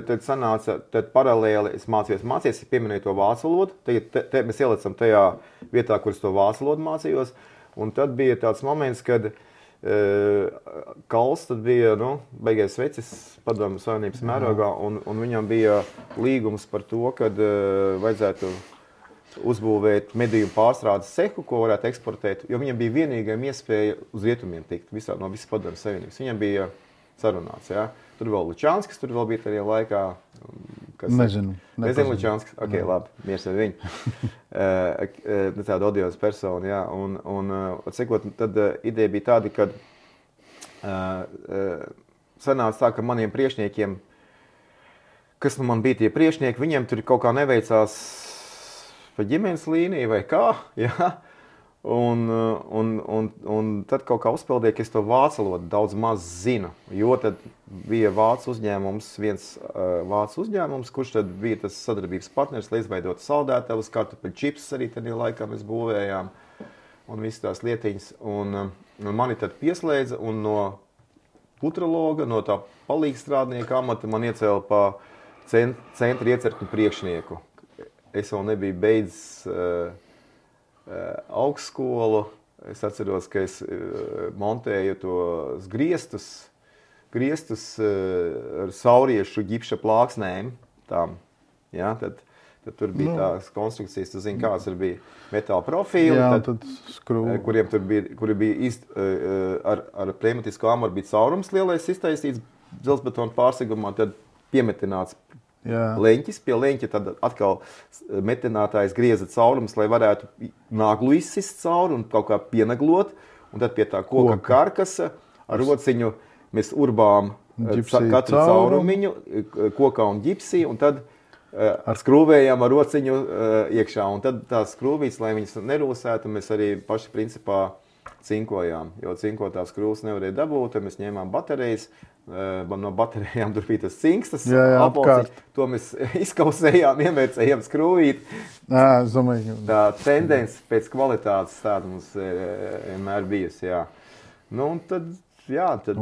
tad sanāca, tad paralēli es mācījos, es pieminēju to vācu valodu. Tagad mēs ielicam tajā vietā, kur es to vācu valodu mācījos. Un tad bija tāds moments, kad Kals tad bija beigais vecis Padomju Savienības mērogā, un viņam bija līgums par to, kad vajadzētu uzbūvēt medījumu pārstrādes cehu, ko varētu eksportēt, jo viņam bija vienīgajam iespēja uz rietumiem tikt no visas Padomju Savienības. Viņam bija sarunāts, jā. Tur vēl Lučanskis, tur vēl bija tajā laikā. Nezinu Lučanskis? Ok, labi, miers ar viņu. Tāda odioza persona, jā. Un sekot, tad ideja bija tāda, kad sanāca tā, ka maniem priekšniekiem, kas man bija tie priekšnieki, viņiem tur kaut kā neveicās pa ģimenes līniju vai kā, jā. Un tad kaut kā uzpildīja, ka es to vācu valodu daudz maz zinu, jo tad bija viens vācu uzņēmums, kurš tad bija tas sadarbības partners, lai izveidot saldētavas, kartupeļu čips arī tad laikā mēs būvējām un visas tās lietiņas. Un mani tad pieslēdza un no putraloga, no tā palīgstrādnieka amata man iecēla pa centra iecirkņu priekšnieku. Es vēl nebiju beidzis augstskolu. Es atceros, ka es montēju tos griestus ar sauriešu ģipša plāksnēm. Tām, ja? Tad tur bija tās konstrukcijas, tu zini, kāds tur bija metāla profīli, kuri bija ar pneumatisku āmuru bija caurums lielais iztaisīts dzelzbetona pārsegumā, tad piemetināts leņķis, pie leņķa tad atkal metinātājs grieza caurums, lai varētu naglu izsist cauri un kaut kā pienaglot, un tad pie tā koka karkasa ar rociņu mēs urbām katru caurumiņu, kokā un ģipsī, un tad skrūvējām ar rociņu iekšā, un tad tās skrūvīs, lai viņas nerūsētu, mēs arī paši principā cinkojām, jo cinkotās skrūvas nevarēja dabūt, tad mēs ņēmām baterijas, no baterijām tur bija tas cinks, tas apvalciņš, to mēs izkausējām, iemērcējām skrūvīt. Es domāju, tā tendence pēc kvalitātes tāda mums vienmēr bijusi, jā. Un tad, jā, tad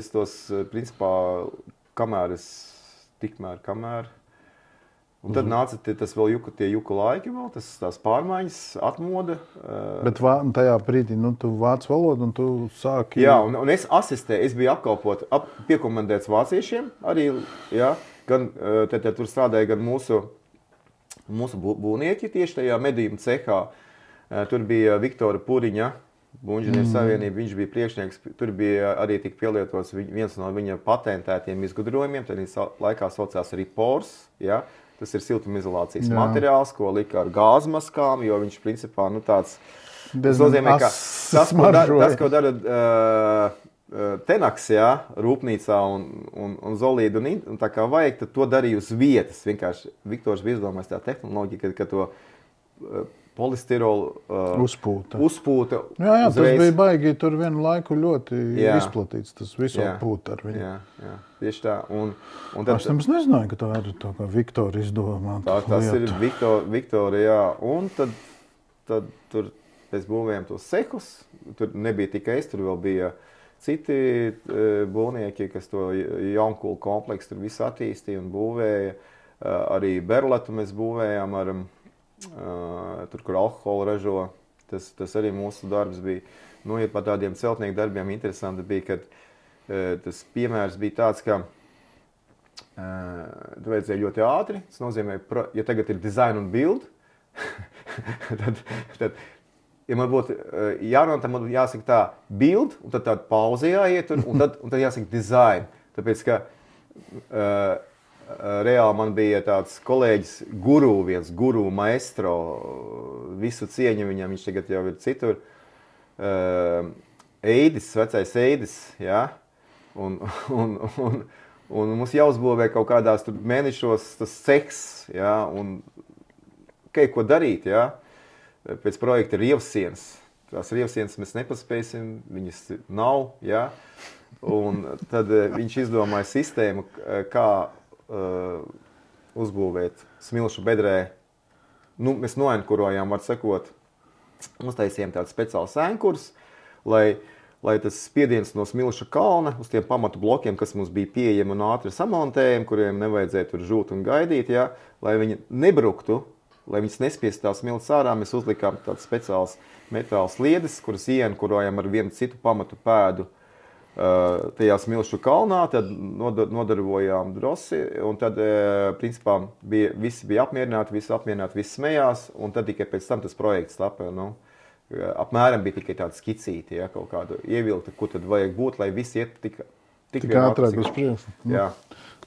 es tos, principā, kamēr Un tad nāca tas vēl juku laiki, vēl, tās pārmaiņas, atmoda. Bet tajā brīdī tu vācu valodu un tu sāki... Jā, un es asistēju, es biju piekomandēts vāciešiem arī, jā, gan tur strādāja gan mūsu būvnieki tieši tajā medību cehā. Tur bija Viktora Puriņa, Būvniecības savienība, viņš bija priekšnieks, tur bija arī tik pielietots viens no viņa patentētiem izgudrojumiem, tad laikā saucās arī pors, ja? Tas ir siltumizolācijas materiāls, ko lika ar gāzmaskām, jo viņš principā, tāds, tas nozīmē, ka tas, ko dara Tenaks, ja? Rūpnīcā un Zolīda un tā kā vajag, tad to darīja uz vietas, vienkārši Viktors bija izdomājis tā tehnoloģija, ka to polistirolu uzpūta. Jā, tas bija baigi, tur vienu laiku ļoti izplatīts, tas visu pūta ar viņu. Jā, tieši tā. Un tad, es nemaz nezināju, ka tā ir tā kā Viktora izdomā. Tas ir Viktora, jā. Un tad tur pēc būvējām tos sehus, tur nebija tikai es, tur vēl bija citi būvnieki, kas to Jaunkulu kompleksu tur visu attīstīja un būvēja. Arī Berletu mēs būvējām ar tur, kur alkoholu ražo, tas arī mūsu darbs bija. Ja par tādiem celtnieku darbiem interesanti bija, kad tas piemērs bija tāds, ka tu vajadzēja ļoti ātri. Tas nozīmē, ja tagad ir design un build, tad ja man būtu jārunā, tad man būtu jāsaka tā build, un tad tāda pauze jāiet, un tad jāsaka design. Tāpēc, ka reāli man bija tāds kolēģis guru maestro, visu cieņu viņam, viņš tagad jau ir citur. Eidis, vecais Eidis, ja? Un mums jāuzbūvē kaut kādās tur mēnešos tas cehs, ja? Un ko darīt, ja? Pēc projekta rievsienas. Tās rievsienas mēs nepaspēsim, viņas nav, ja? Un tad viņš izdomāja sistēmu, kā uzbūvēt smilšu bedrē. Mēs noenkurojām, var sakot, uztaisījām tāds speciāls ēnkurs, lai tas spiediens no smilša kalna uz tiem pamatu blokiem, kas mums bija pieejami un ātri samontējami, kuriem nevajadzēja tur žūt un gaidīt, ja, lai viņi nebruktu, lai viņas nespiest tās smilts ārā, mēs uzlikām tāds speciāls metāls sliedes, kuras ienkurojām ar vienu citu pamatu pēdu tajā smilšu kalnā, tad nodarbojām drosi, un tad, principā, visi bija apmierināti, visi smējās, un tad tikai pēc tam tas projekts tapa, apmēram bija tikai tāda skicīti, ja, kaut kādu ievilta, kur tad vajag būt, lai visi iet tik ātrāk uz priekšu. Jā.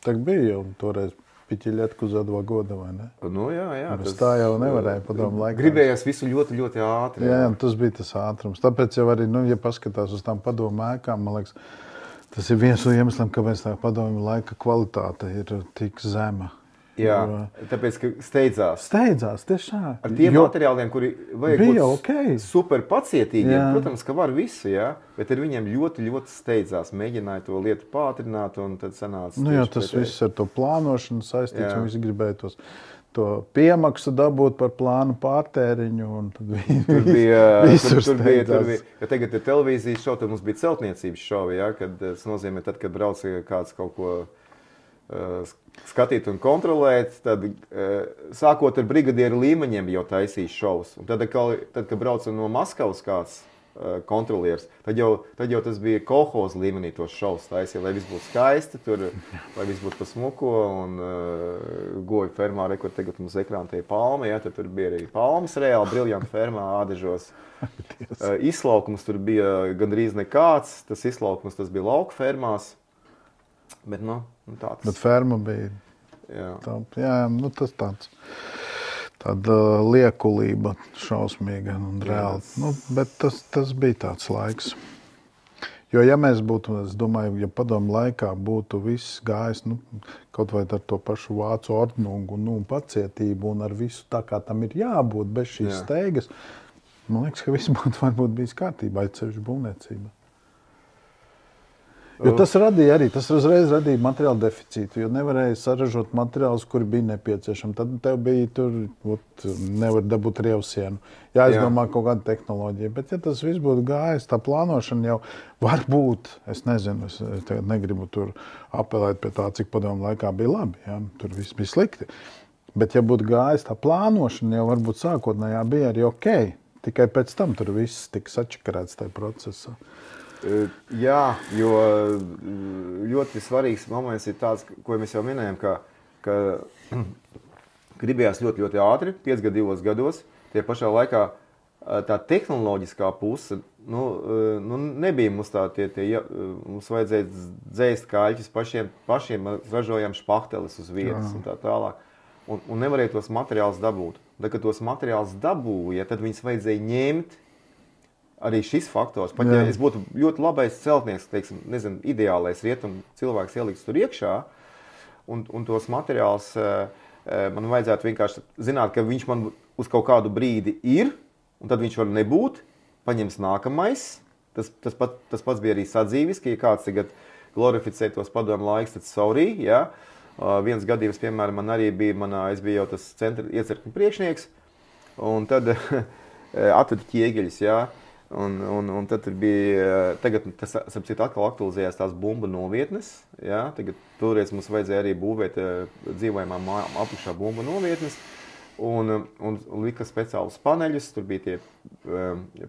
Tā bija jau toreiz piķiļetku uz dva goda, vai ne? Jā. Tā jau nevarēja padomu laikā. Gribējās visu ļoti, ļoti ātri. Jā, tas bija tas ātrums. Tāpēc jau arī, ja paskatās uz tām padomu ēkām, man liekas, tas ir viens no iemesliem, kāpēc tā padomu laika kvalitāte ir tik zema. Jā, tāpēc, ka steidzās. Tieši tā. Ar tiem materiāliem, kuri vajag būt super pacietīgiem, protams, ka var visu, jā, bet ar viņiem ļoti, ļoti steidzās. Mēģināja to lietu pātrināt, un tad sanāca. Tas viss ar to plānošanu saistīts, un visi gribēja to piemaksu dabūt par plānu pārtēriņu, un tad tur bija. Ja tagad ir televīzijas šovi, tad mums bija celtniecības šovi, jā, kad tas nozīmē, tad, kad brauca kāds kaut ko skatīt un kontrolēt, tad sākot ar brigadieru līmeņiem jau taisīs šovus. Un tad, kad brauca no Maskavas kāds kontrolieris, tad jau tas bija kolhoz līmenī tos šovus taisīja, lai viss būtu skaisti, lai viss būtu pa smuko, un goju fermā, kur tagad mums ekrāna tie palmi, ja, tad tur bija arī palmas reāli, briljanti fermā, ādežos. Izlaukums tur bija gandrīz nekāds, tas izlaukums tas bija lauku fermās. Bet, tāds. Bet ferma bija tas tāds. Tāda liekulība šausmīga un reāli. Bet tas bija tāds laiks. Jo, ja mēs būtu, es domāju, ja padomu laikā būtu viss gājis, kaut vai ar to pašu vācu ordnungu, pacietību un ar visu tā, kā tam ir jābūt bez šīs steigas, man liekas, ka viss būtu varbūt bijis kārtībā, ceļš būvniecība. Jo tas uzreiz radīja materiālu deficītu, jo nevarēja saražot materiālus, kuri bija nepieciešami. Tad tev bija nevar dabūt rievsienu. Jāizdomā kaut kāda tehnoloģija. Bet ja tas viss būtu gājis, tā plānošana jau var būt, es nezinu, es tagad negribu tur apelēt pie tā, cik padomu laikā bija labi. Ja? Tur viss bija slikti. Bet, ja būtu gājis tā plānošana, jau varbūt sākotnējā bija arī ok. Tikai pēc tam tur viss tika sačakarēts tajā procesā. Jā, jo ļoti svarīgs moments ir tāds, ko mēs jau minējām, ka gribējās ļoti, ļoti ātri, 5 gados. Tie pašā laikā tā tehnoloģiskā puse, nebija mums tā, mums vajadzēja dzēst kāļķus pašiem ražojām špachteles uz vietas un tā tālāk. Un nevarēja tos materiālus dabūt. Tad, kad tos materiālus dabūja, tad viņus vajadzēja ņemt arī šis faktors. Pat ja es būtu ļoti labais celtnieks, teiksim, nezinu, ideālais rietumu cilvēks ieliks tur iekšā, un tos materiālus man vajadzētu vienkārši zināt, ka viņš man uz kaut kādu brīdi ir, un tad viņš var nebūt, paņems nākamais. Tas pats bija arī sadzīvis, ka ja kāds tagad glorificē tos padomu laiks, tad sorry, jā. Viens gadījums, piemēram, man arī bija, es biju jau tas centra iecirkņu priekšnieks, un tad atvedu ķiegeļus, jā, un tad bija, tagad tas, sapcīt, atkal aktualizējās tās bumba novietnes, jā, tagad toreiz mums vajadzēja arī būvēt dzīvojamām mājām apakšā bumba novietnes, un lika speciālus paneļus, tur bija tie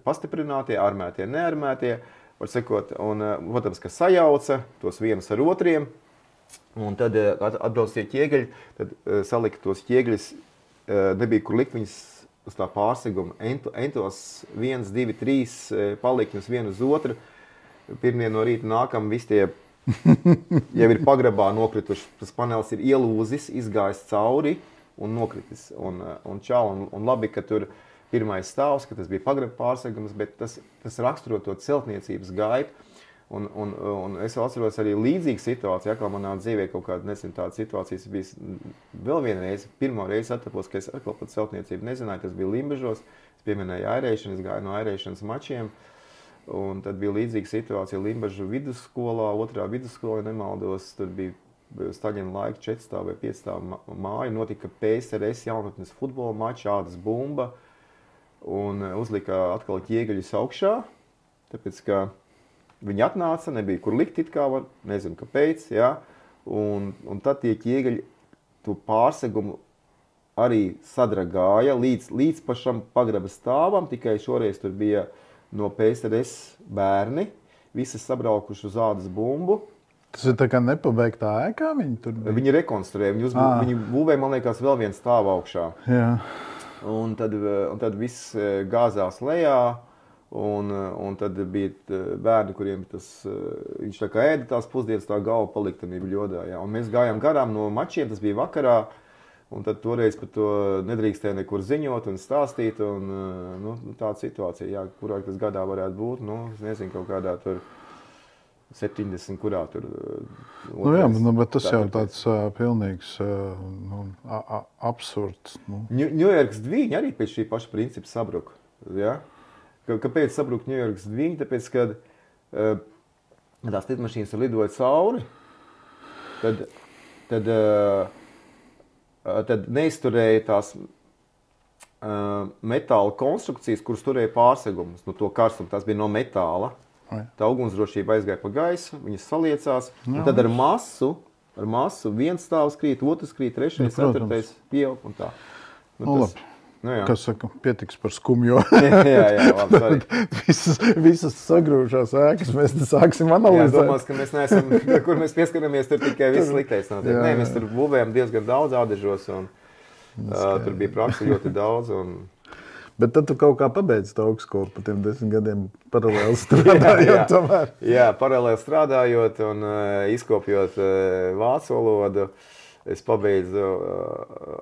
pastiprinātie, armētie, nearmētie, var sekot, un, protams, ka sajauca tos vienus ar otriem. Un tad atbrauc tie ķiegeļi, tad salika tos ķiegeļus, nebija kur likt viņus uz tā pārseguma. Entos 1, 2, 3 palikņus vienu uz otru. Pirmdien no rīta nākam, visi tie jau ir pagrabā nokrituši. Tas panels ir ielūzis, izgājis cauri un nokritis. Un labi, ka tur pirmais stāvs, ka tas bija pagraba pārsegums, bet tas raksturo to celtniecības gaitu. Un es atceros arī līdzīgu situāciju, kā manā dzīvē kaut kāda, nezinu, tāda situācijas bija vēl viena reize. Pirmo reizi atapos, ka es atkal pat celtniecību nezināju, tas bija Limbažos. Es pieminēju airēšanu, es gāju no airēšanas mačiem. Un tad bija līdzīga situācija Limbažu vidusskolā, otrā vidusskolā, nemaldos, tur bija Staļina laika 4 stāv vai 5 stāv māja. Notika PSRS jaunatnes futbola mačs, ādas bumba. Un uzlika atkal ķiegeļus augšā, tāpēc, ka viņi atnāca, nebija kur likt it kā var, nezinu kāpēc, jā. Un tad tie ķiegeļi to pārsegumu arī sadragāja līdz pašam pagraba stāvam, tikai šoreiz tur bija no PSRS bērni, visi sabraukuši uz ādas bumbu. Tas ir tā kā nepabeigtā ēkā viņi tur bija? Viņi rekonstruēja, viņi būvēja, man liekas, vēl vienu stāvu augšā. Jā. Un tad viss gāzās lejā. Un tad bija bērni, kuriem viņš tā kā ēda tās pusdienas, tā galva paliktamība ļodā. Jā. Un mēs gājām garām no mačiem, tas bija vakarā, un tad toreiz par to nedrīkstēja nekur ziņot un stāstīt. Tāda situācija, jā, kurā tas gadā varētu būt, es nezinu, kaut kādā tur 70, kurā tur. Bet tas jau tāds pilnīgs absurds. Ņujorkas dviņi arī pēc šī paša principa sabruka. Jā. Kāpēc sabruka Ņujorkas dviņi? Tāpēc, kad tās lidmašīnas lidoja cauri, tad neizturēja tās metāla konstrukcijas, kuras turēja pārsegumus. To karstumu, tās bija no metāla. Tā ugunsdrošība aizgāja pa gaisu, viņas saliecās. Un tad ar masu viens stāvs krīt, otrs krīt, trešais, ceturtais pieaug un tā. Kas saka, pietiks par skumjo. jā, labi, visas sagrūžās ēkas, mēs sāksim analizēt. Jā, domās, ka mēs neesam, kur mēs pieskaramies, tur tikai viss sliktais notiek. Nē, mēs tur būvējam diezgan daudz ādežos, un tur bija praksa ļoti daudz. Bet tad tu kaut kā pabeidzi to augstskolu pa tiem 10 gadiem paralēli strādājot tomēr. Jā, paralēli strādājot un izkopjot vācu valodu. Es pabeidzu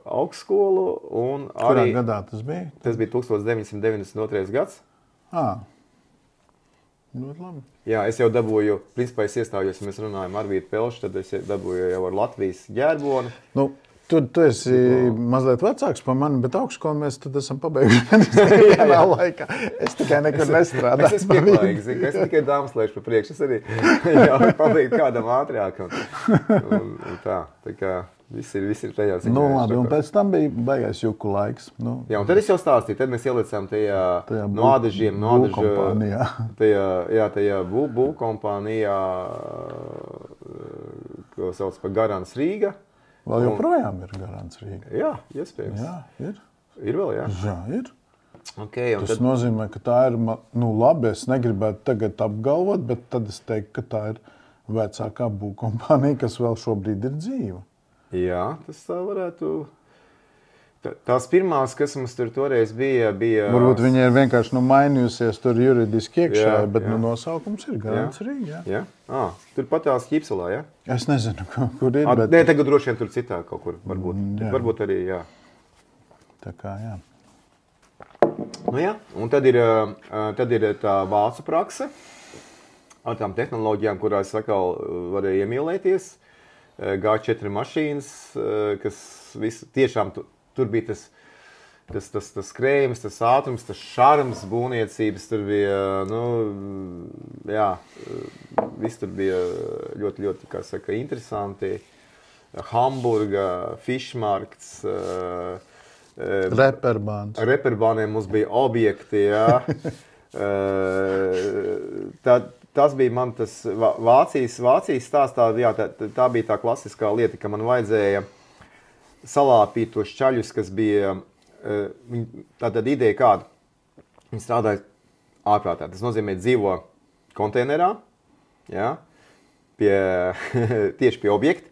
augstskolu un Kurā arī... gadā tas bija? Tas bija 1992. gads. Ļoti labi. Jā, es jau dabūju, principā es iestājos, ja mēs runājam ar Arvītu Pelšu, tad es dabūju jau ar Latvijas ģērbomu. Tu esi mazliet vecāks par mani, bet augstskolu mēs tad esam pabeiguši vienā laikā. Es tikai nekur nestrādāju. Es esmu pieklājīgs, es tikai dāmas lēšu pa priekšu. Es arī jau pabeigtu kādam ātrāk. Un tā kā viss ir tajā ziņā. Labi, un pēc tam bija baigais juku laiks. Jā, un tad es jau stāstīju, tad mēs ielicām tajā no ādežiem, tajā būvkompānijā, ko sauc par Garants Rīga. Vēl joprojām ir Garants Rīga. Jā, iespējams. Jā, ir. Ir vēl, jā? Jā, ir. Okay, Tas nozīmē, ka tā ir, labi, es negribētu tagad apgalvot, bet tad es teiktu, ka tā ir vecākā būvkompānija, kas vēl šobrīd ir dzīva. Jā, tas tā varētu... Tās pirmās, kas mums tur toreiz bija... Varbūt viņi ir vienkārši mainījusies tur juridiski iekšā, bet nosaukums ir Garants Rīga. Jā. Tur pat tās Ķipselā, jā? Es nezinu, kur ir, bet... Nē, tagad droši vien tur citā kaut kur, varbūt. Varbūt arī, jā. Tā kā, jā. Nu jā, un tad ir tā vācu prakse ar tām tehnoloģijām, kurās atkal varēja iemīlēties. G4 mašīnas, kas visu tiešām tur bija tas skrējums, tas ātrums, tas šarms būvniecības, tur bija, viss tur bija ļoti, ļoti, kā saka, interesanti. Hamburga, Fišmarkts, Reperbāniem mums bija objekti, jā. Tas bija man tas Vācijas stāstā, jā, tā bija tā klasiskā lieta, ka man vajadzēja salāpīt tos šķaļus, kas bija, tātad ideja kāda, viņi strādāja ārprātā, tas nozīmē dzīvo konteinerā, jā, tieši pie objekta.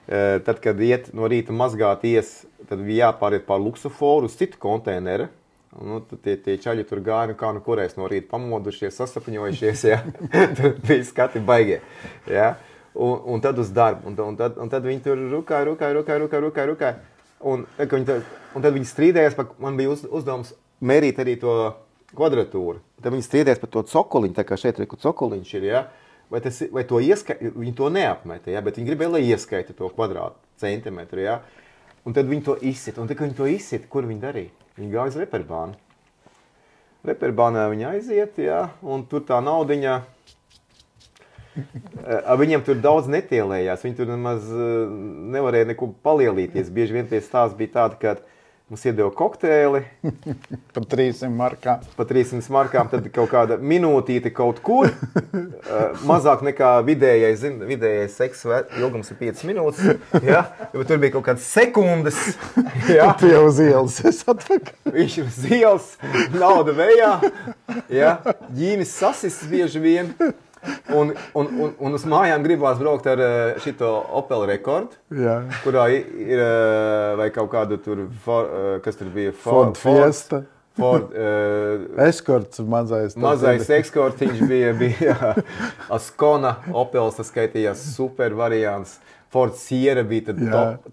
Tad, kad iet no rīta mazgāties, tad bija jāpāriet pār luksuforu uz citu konteineru. Tie čaļi tur gāja, kā nu kurēs no rīta pamodušies, sasapaņojušies, jā. Tur bija skati baigie, jā. Un tad uz darbu. Un tad viņi tur rukāja. Un tad viņi strīdējās, man bija uzdevums mērīt arī to kvadratūru. Tad viņi strīdējās par to cokoliņu, tā kā šeit reku cokoliņš ir, jā. Vai to viņi to neapmeta, jā, bet viņi gribēja, lai ieskaita to kvadrātu centimetru, jā. Un tad viņi to izsit. Un tad, kad viņi to izsit, kur viņi darīja? Viņi gāja uz Reperbānu. Reperbānā viņi aiziet, jā, un tur tā naudiņa, viņiem tur daudz netielējās, viņi tur nemaz nevarēja neko palielīties. Bieži vien tie stāsti bija tādi, ka mums iedeva kokteili. Par 300 markām. Par 300 markām, tad kaut kāda minūtīte kaut kur. Mazāk nekā vidējais seksa ilgums ir 5 minūtes. Ja? Jo tur bija kaut kādas sekundes. Ja? Tu jau uz ielas esi atpakaļ. Viņš ir uz ielas, nauda vējā. Ja? Ģīnis sasists bieži vien. Un uz mājām gribās braukt ar šito Opel Rekord, kurā ir vai kaut kādu tur, kas tur bija? Ford Fiesta. Ford, Eskorts mazais. Mazais eskortiņš bija Ascona, Opels, tas skaitījās super variants. Ford Sierra bija tad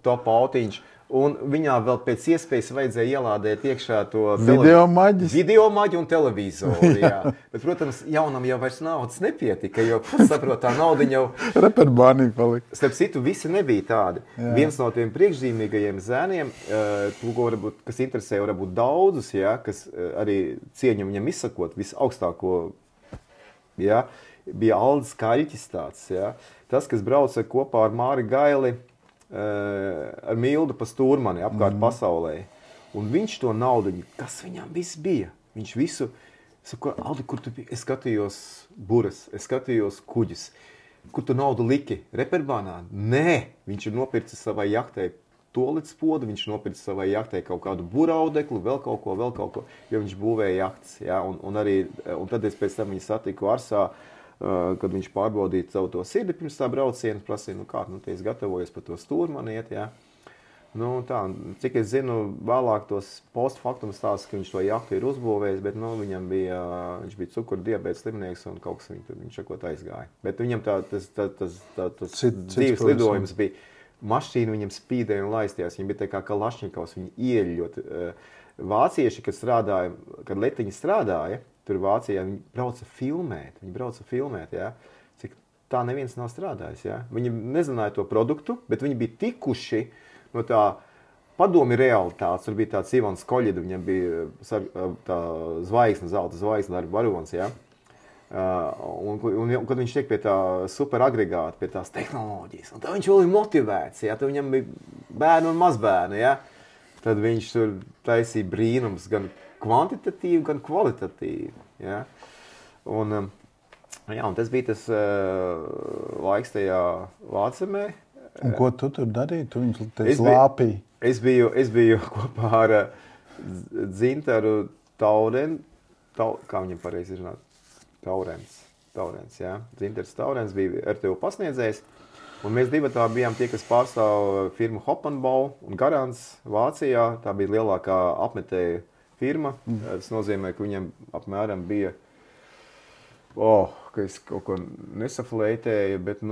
top autiņš. Un viņā vēl pēc iespējas vajadzēja ielādēt iekšā to videomaģi un televizoru. Jā. Bet, protams, jaunam jau vairs naudas nepietika, jo, saprot, tā naudiņa jau... Reperbānī palika. Starp citu, visi nebija tādi. Jā. Viens no tiem priekšzīmīgajiem zēniem, kas interesē varbūt daudzus, jā, kas arī cieņu viņam izsakot, visaugstāko, jā, bija Aldis Kaļķis tāds. Jā. Tas, kas brauca kopā ar Māri Gaili, ar Mildu pa stūrmani apkārt pasaulē. Un viņš to naudiņu, kas viņam viss bija? Viņš visu, saka, Aldi, kur tu biji? Es skatījos buras, es skatījos kuģis. Kur tu naudu liki? Reperbānā? Nē, viņš ir nopircis savai jahtei tolets podu, viņš nopircis savai jahtei kaut kādu buraudeklu, vēl kaut ko, jo viņš būvēja jahtas. Ja? Un tad es pēc tam viņu satiku Arsā, kad viņš pārbaudīja savu to sirdi pirms tā brauciena, prasīja, te es gatavojos par to stūrmani iet, jā. Cik es zinu, vēlāk tos postfaktum stāsta, ka viņš to jahtu ir uzbūvējis, bet, viņš bija cukurdiabēta slimnieks un kaut kas viņš sakot aizgāja. Bet viņam tas dzīves lidojums bija, mašīna viņam spīdēja un laistījās, viņam bija tā kā Kalašņikovs, viņi ieļot. Vācieši, kad letiņi strādāja, tur Vācijā viņi brauca filmēt, jā. Cik tā neviens nav strādājis, jā. Viņi nezināja to produktu, bet viņi bija tikuši no tā padomi realitātes. Tur bija tāds Ivans Koļida, viņam bija tā zvaigzne, zelta zvaigzne ar varons, jā. Un kad viņš tiek pie tā superagregāta, pie tās tehnoloģijas, un tā viņš vēl ir motivēts, jā. Tad viņam bija bērni un mazbērni, jā. Tad viņš tur taisīja brīnums gan kvantitatīvi, gan kvalitatīvi. Ja? Un tas bija tas laiks tajā Vācemē. Un ko tu tur darīji? Tu viņus lāpīji? Es biju kopā ar Dzintaru kā viņam pareizi izrunāt? Taurens, jā. Dzintars Taurens bija RTU pasniedzējs. Un mēs divatā bijām tie, kas pārstāv firmu Hoppenbau un Garants Vācijā. Tā bija lielākā apmetēja firma. Tas nozīmē, ka viņam apmēram bija, ka es kaut ko nesaflētēju, bet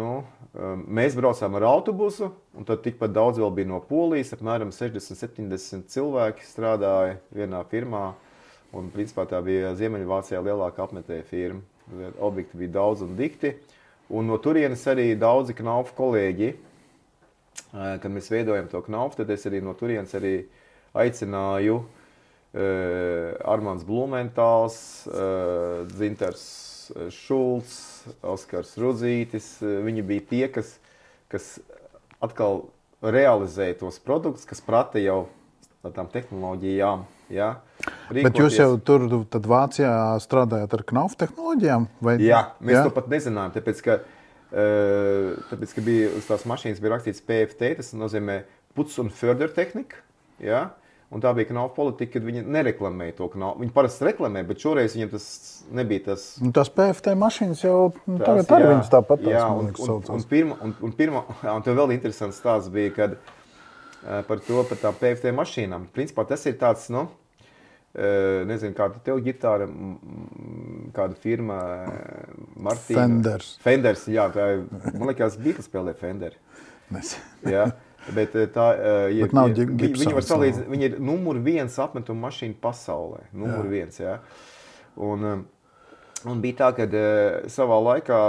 mēs braucām ar autobusu, un tad tikpat daudz vēl bija no Polijas. Apmēram 60-70 cilvēki strādāja vienā firmā. Un principā tā bija Ziemeļvācijā lielākā apmetēja firma. Objekti bija daudz un dikti. Un no turienes arī daudzi Knaufu kolēģi, kad mēs veidojam to Knaufu, tad es arī no turienes arī aicināju Armands Blumentāls, Dzintars Šulcs, Oskars Rudzītis. Viņi bija tie, kas atkal realizēja tos produktus, kas prata jau tām tehnoloģijām. Ja? Bet jūs jau tur tad Vācijā strādājat ar Knaufu tehnoloģijām? Vai? Jā, mēs to pat nezinājām, tāpēc, ka bija uz tās mašīnas bija rakstīts PFT, tas nozīmē Putz- un Fördertechnik, ja? Un tā bija Knaufu politika, kad viņi nereklamēja to Knaufu. Viņi parasti reklamē, bet šoreiz viņiem tas nebija tas... Un tās PFT mašīnas jau tagad arī viņas tāpat tās, man liekas, un tev vēl interesants stāsts bija, kad par tām PFT mašīnām. Principā tas ir tāds, nezinu, kāda tev ģitāra, kāda firma, Martīna. Fenders, jā, tā ir, man liekas, Beatles spēlē Fender. Jā, bet tā, viņi var salīdzināt, viņi ir numur 1 apmetuma mašīna pasaulē, numur 1, jā. Un bija tā, kad savā laikā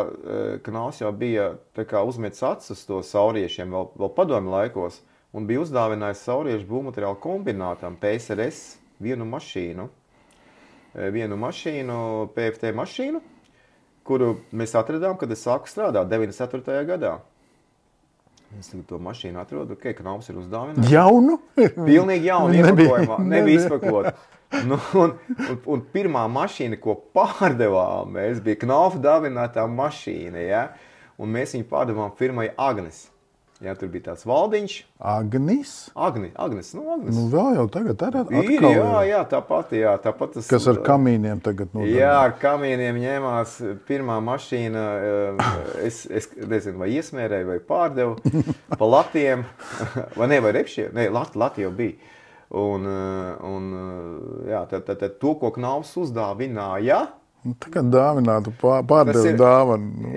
Knaus jau bija tā kā uzmetis acis uz to sauriešiem vēl padomju laikos, un bija uzdāvinājis sauriešu būvmateriālu kombinātam PSRS vienu mašīnu, PFT mašīnu, kuru mēs atradām, kad es sāku strādāt 94. gadā. Es to mašīnu atrodu, Knaus ir uzdāvinājis. Jaunu? Pilnīgi jaunu, iepakojumā, nebija izpakota. Un pirmā mašīna, ko pārdevām, bija Knaufa dāvinātā mašīna, ja? Un mēs viņu pārdevām firmai Agnes. Jā, tur bija tāds valdiņš. Agnis? Agnes. Vēl jau tagad atkal. Jā, tāpat tas... Kas ar kamīniem tagad nodarbina? Jā, ar kamīniem ņēmās pirmā mašīna, es nezinu, vai iesmērēju, vai pārdevu pa latiem, vai repšiem, lati jau bija. Un jā, tad to, ko Knaus uzdāvināja, Tagad dāvinātu pārdevu dāvanu.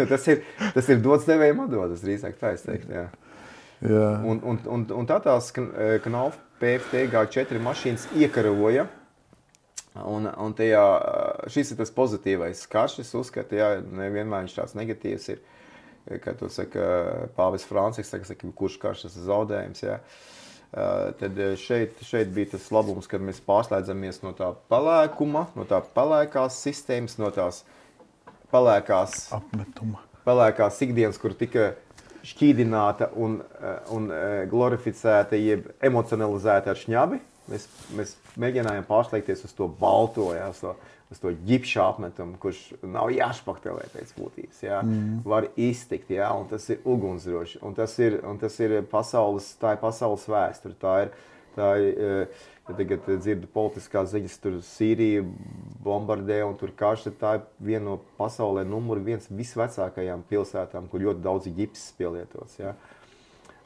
Tas ir dots devējiem atdodas, drīzāk tā es teiktu, jā. Jā. Un tās Knaufu PFT G4 mašīnas iekaroja, un tajā, šis ir tas pozitīvais karš, es uzskatu, jā, nevienmēr viņš tāds negatīvs ir, kā to saka Pāvis Francisks, saka, kurš karš tas ir zaudējums, jā. Tad šeit bija tas labums, kad mēs pārslēdzamies no tā pelēkuma, no tā pelēkās sistēmas, no tās pelēkās ikdienas, kur tika šķīdināta un glorificēta, jeb emocionalizēta ar šņabi. Mēs mēģinājām pārslēgties uz to balto, jā, uz to ģipša apmetumu, kurš nav jāšpaktelē pēc būtības, jā, var iztikt, jā, un tas ir ugunsdroši, un tas ir pasaules vēsture, tā ir, tagad dzirdu politiskās ziņas, tur Sīrija bombardē, un tur karš, tā ir viena no pasaulē numur 1 visvecākajām pilsētām, kur ļoti daudz ģipsis pielietots, jā.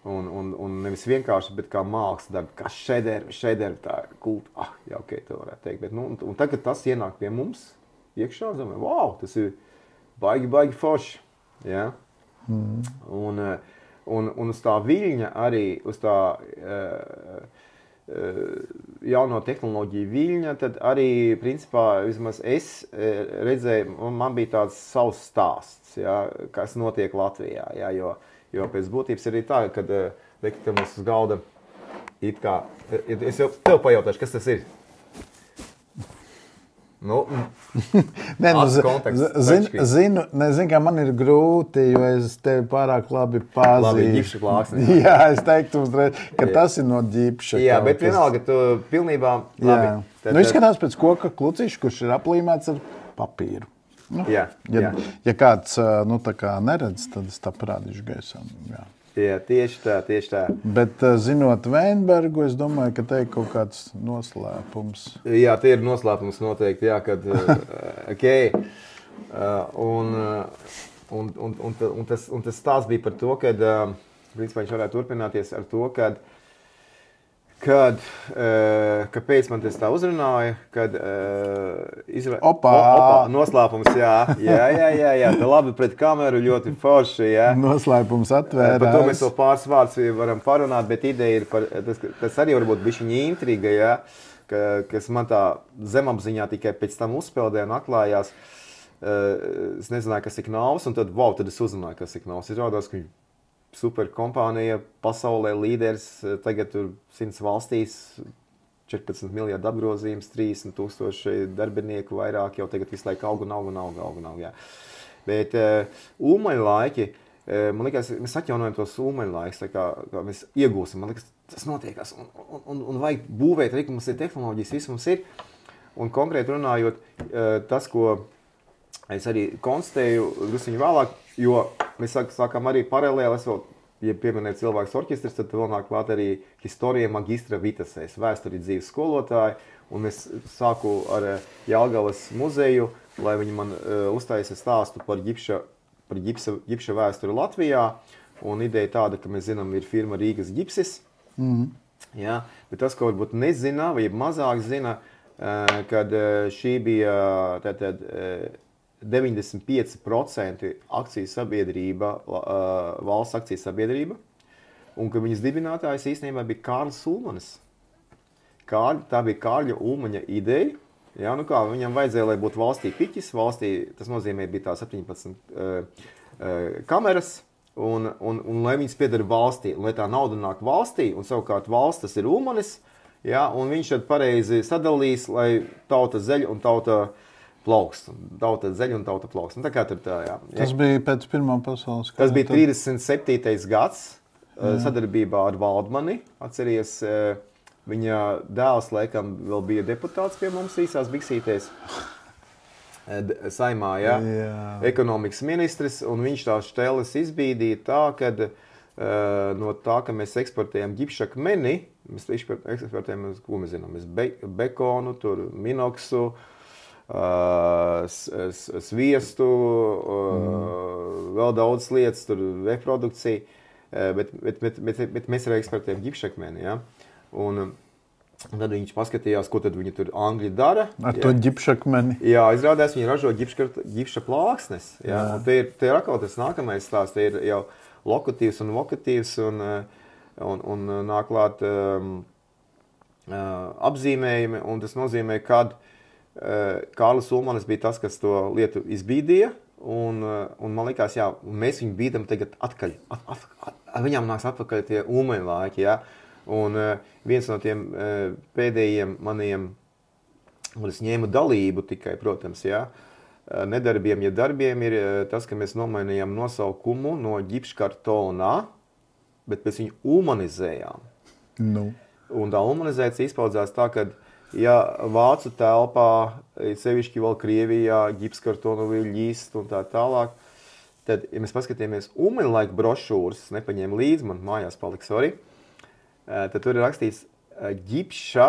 Un nevis vienkārši, bet kā mākslas darbi, kā šederi, tā kulta, jā, ok, to varētu teikt. Bet, un tagad tas ienāk pie mums iekšā, domāju, wow, tas ir baigi forši, jā. Un uz tā viļņa arī, uz tā jauno tehnoloģiju viļņa, tad arī, principā, vismaz es redzēju, man bija tāds savs stāsts, jā, kas notiek Latvijā, jā, jo pēc būtības arī tā, kad liekam mums uz galda it kā, es jau tev pajautāšu, kas tas ir? Zinu, kā man ir grūti, jo es tevi pārāk labi pazīstu. Labi, ģipša plāksne. Jā, es teiktu uzreiz, ka tas ir no ģipša. Jā, bet vienalga, tu pilnībā labi. Izskatās pēc koka klucīša, kurš ir aplīmēts ar papīru. Nu, Jā, jā. Ja kāds tā kā neredz, tad es tā parādīšu gaisā. Jā. Jā, tieši tā. Bet zinot Veinbergu, es domāju, ka te ir kaut kāds noslēpums. Jā, tie ir noslēpums noteikti, jā, kad, okay. Un tas stāsts bija par to, kad, principā viņš varētu turpināties ar to, kāpēc man tas tā uzrunāja, kad Opā, noslēpums, jā, tā labi pret kameru, ļoti forši, jā. Noslēpums atvērās. Par to mēs vēl pāris vārdus varam parunāt, bet ideja ir par, tas arī varbūt bišķiņa intriga, jā, kas man tā zemapziņā tikai pēc tam uzpeldē un atklājās. Es nezināju, kas ir Knaus, un tad, tad es uzzināju, kas ir Knaus. Izrādās, ka viņi super kompānija, pasaulē līderis, tagad tur 100 valstīs, 14 miljardu apgrozījums, 30,000 darbinieku vairāk, jau tagad visu laiku aug, jā. Bet ūmaņu laiki, man liekas, mēs atjaunojam tos ūmaņu laikus, kā mēs iegūsim, man liekas, tas notiekās, un vajag būvēt, arī, ka mums ir tehnoloģijas, viss mums ir, un konkrēti runājot, tas, ko es arī konstatēju drusciņu vēlāk, jo mēs sākām arī paralēli, es vēl, ja pieminēju cilvēks orķestris, tad vēl nāk klāt arī historija magistra vitasēs, vēsturi dzīves skolotāji, un es sāku ar Jelgavas muzeju, lai viņi man uztaisa stāstu par ģipša vēsturi Latvijā, un ideja tāda, ka mēs zinām, ir firma Rīgas ģipsis, jā, bet tas, ko varbūt nezina, vai mazāk zina, kad šī bija tātad 95% akciju sabiedrība, valsts akciju sabiedrība, un ka viņas dibinātājs īstenībā bija Kārlis Ulmanis. Tā bija Kārļa Ulmaņa ideja. Jā, viņam vajadzēja, lai būtu valstī piķis, valstī, tas nozīmē, bija tā 17 kameras, un lai viņas piedara valstī, un lai tā nauda nāk valstī, un savukārt valsts tas ir Ulmanis, jā, un viņš tad pareizi sadalīs, lai tauta zeļ un tauta plauks. Tauta zeļ un tauta plauks. Tā kā tur tā, jā. Tas bija pēc Pirmā pasaules kara. Tas bija 37. gads, sadarbībā ar Valdmani. Atceries, viņa dēls, laikam, vēl bija deputāts pie mums īsās biksītēs. Saimā, jā. Ekonomikas ministrs, un viņš tās šteles izbīdīja tā, kad no tā, ka mēs eksportējam ģipšakmeni, mēs eksportējam, ko mēs zinām, bekonu, tur minoksu, sviestu, vēl daudz lietas, tur reprodukcija, bet mēs arī eksportējam ģipšakmeni, ja? Un tad viņš paskatījās, ko tad viņi tur Angļi dara. Ar to ģipšakmeni. Jā, izrādās, viņi ražo ģipša plāksnes, ja? Un te ir atkal tas nākamais stāsts, te ir jau lokatīvs un vokatīvs, un nāk klāt apzīmējumi, un tas nozīmē, kad Kārlis Ulmanis bija tas, kas to lietu izbīdīja, un man likās, jā, mēs viņu bīdam tagad atkaļ. Viņām nāks atpakaļ tie Ulmaņu laiki, jā. Un viens no tiem pēdējiem maniem, un es ņēmu dalību tikai, protams, jā, nedarbiem, ja darbiem ir tas, ka mēs nomainījām nosaukumu no ģipškartonā, bet pēc viņu ulmanizējām. Nu. Un tā ulmanizēcija izpaudzās tā, ka ja vācu telpā, sevišķi vēl Krievijā, ģipskartonu vēl ģīst un tā tālāk, tad, ja mēs paskatījāmies Ulmaņu laika brošūras, nepaņēmu līdzi, man mājās paliks arī, tad tur ir rakstīts ģipša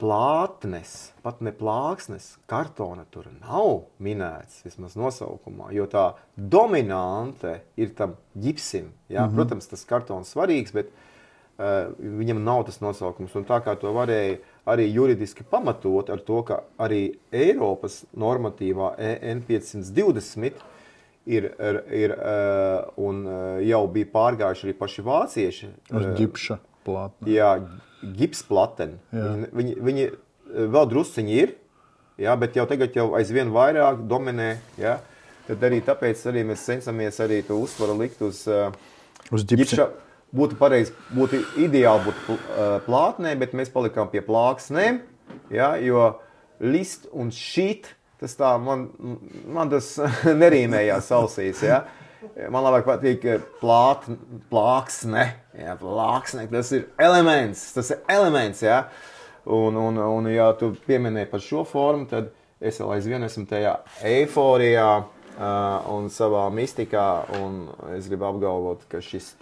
plātnes, pat ne plāksnes, kartona tur nav minēts, vismaz nosaukumā, jo tā dominante ir tam ģipsim. Jā? Protams, tas kartons svarīgs, bet viņam nav tas nosaukums, un tā kā to varēja arī juridiski pamatot ar to, ka arī Eiropas normatīvā EN 520 ir un jau bija pārgājuši arī paši vācieši. Uz ģipša plātni. Jā, gipsplaten. Viņi vēl drusciņi ir, jā, bet jau tagad jau aizvien vairāk dominē, jā. Tad arī tāpēc arī mēs cenšamies arī to uzsvaru likt uz ģipša. Būtu pareizi, būtu ideāli būt plātnē, bet mēs palikām pie plāksnēm, ja, jo list un šīt, tas tā, man tas nerīmējās ausīs, ja. Man labāk patīk plāksne, ja, plāksne, tas ir elements, ja. Un ja tu pieminēji par šo formu, tad es vēl aizvien esmu tajā eiforijā un savā mistikā, un es gribu apgalvot, ka šis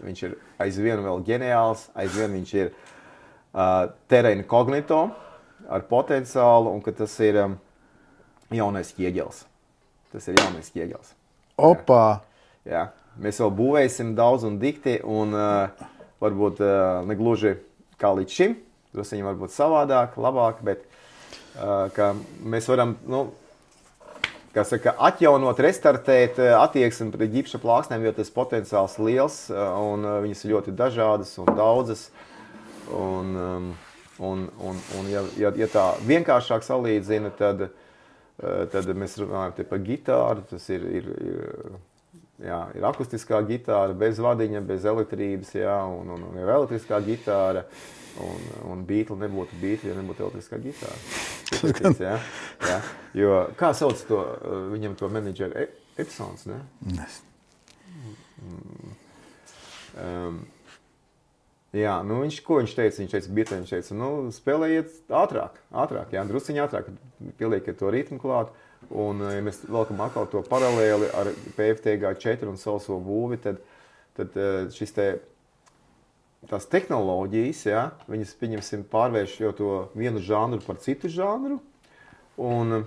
viņš ir aizvien vēl ģeniāls, aizvien viņš ir terra incognito ar potenciālu, un ka tas ir jaunais ķieģels. Tas ir jaunais ķieģels. Opā! Jā. Mēs vēl būvēsim daudz un dikti, un varbūt negluži kā līdz šim, drusciņi varbūt savādāk, labāk, bet ka mēs varam, atjaunot, restartēt attieksmi pret ģipša plāksnēm, jo tas potenciāls liels, un viņas ir ļoti dažādas un daudzas, un ja tā vienkāršāk salīdzina, tad mēs runājam te par gitāru, tas ir akustiskā gitāra, bez vadiņa, bez elektrības, un ir elektriskā gitāra, un Beatle nebūtu Beatle, ja nebūtu elektriskā gitāra. Jo, kā sauc to, viņam to menedžeru? Epsons, ne? Nes. Ko viņš teica? Viņš teica, Beatle, viņš teica, spēlējiet ātrāk, drusciņi ātrāk, pieliekiet to ritmu klāt. Un, ja mēs vēlkam atkal to paralēli ar PFTG4 un sauso būvi, tad šis tās tehnoloģijas, viņas, pieņemsim, pārvērš jau to vienu žanru par citu žanru. Un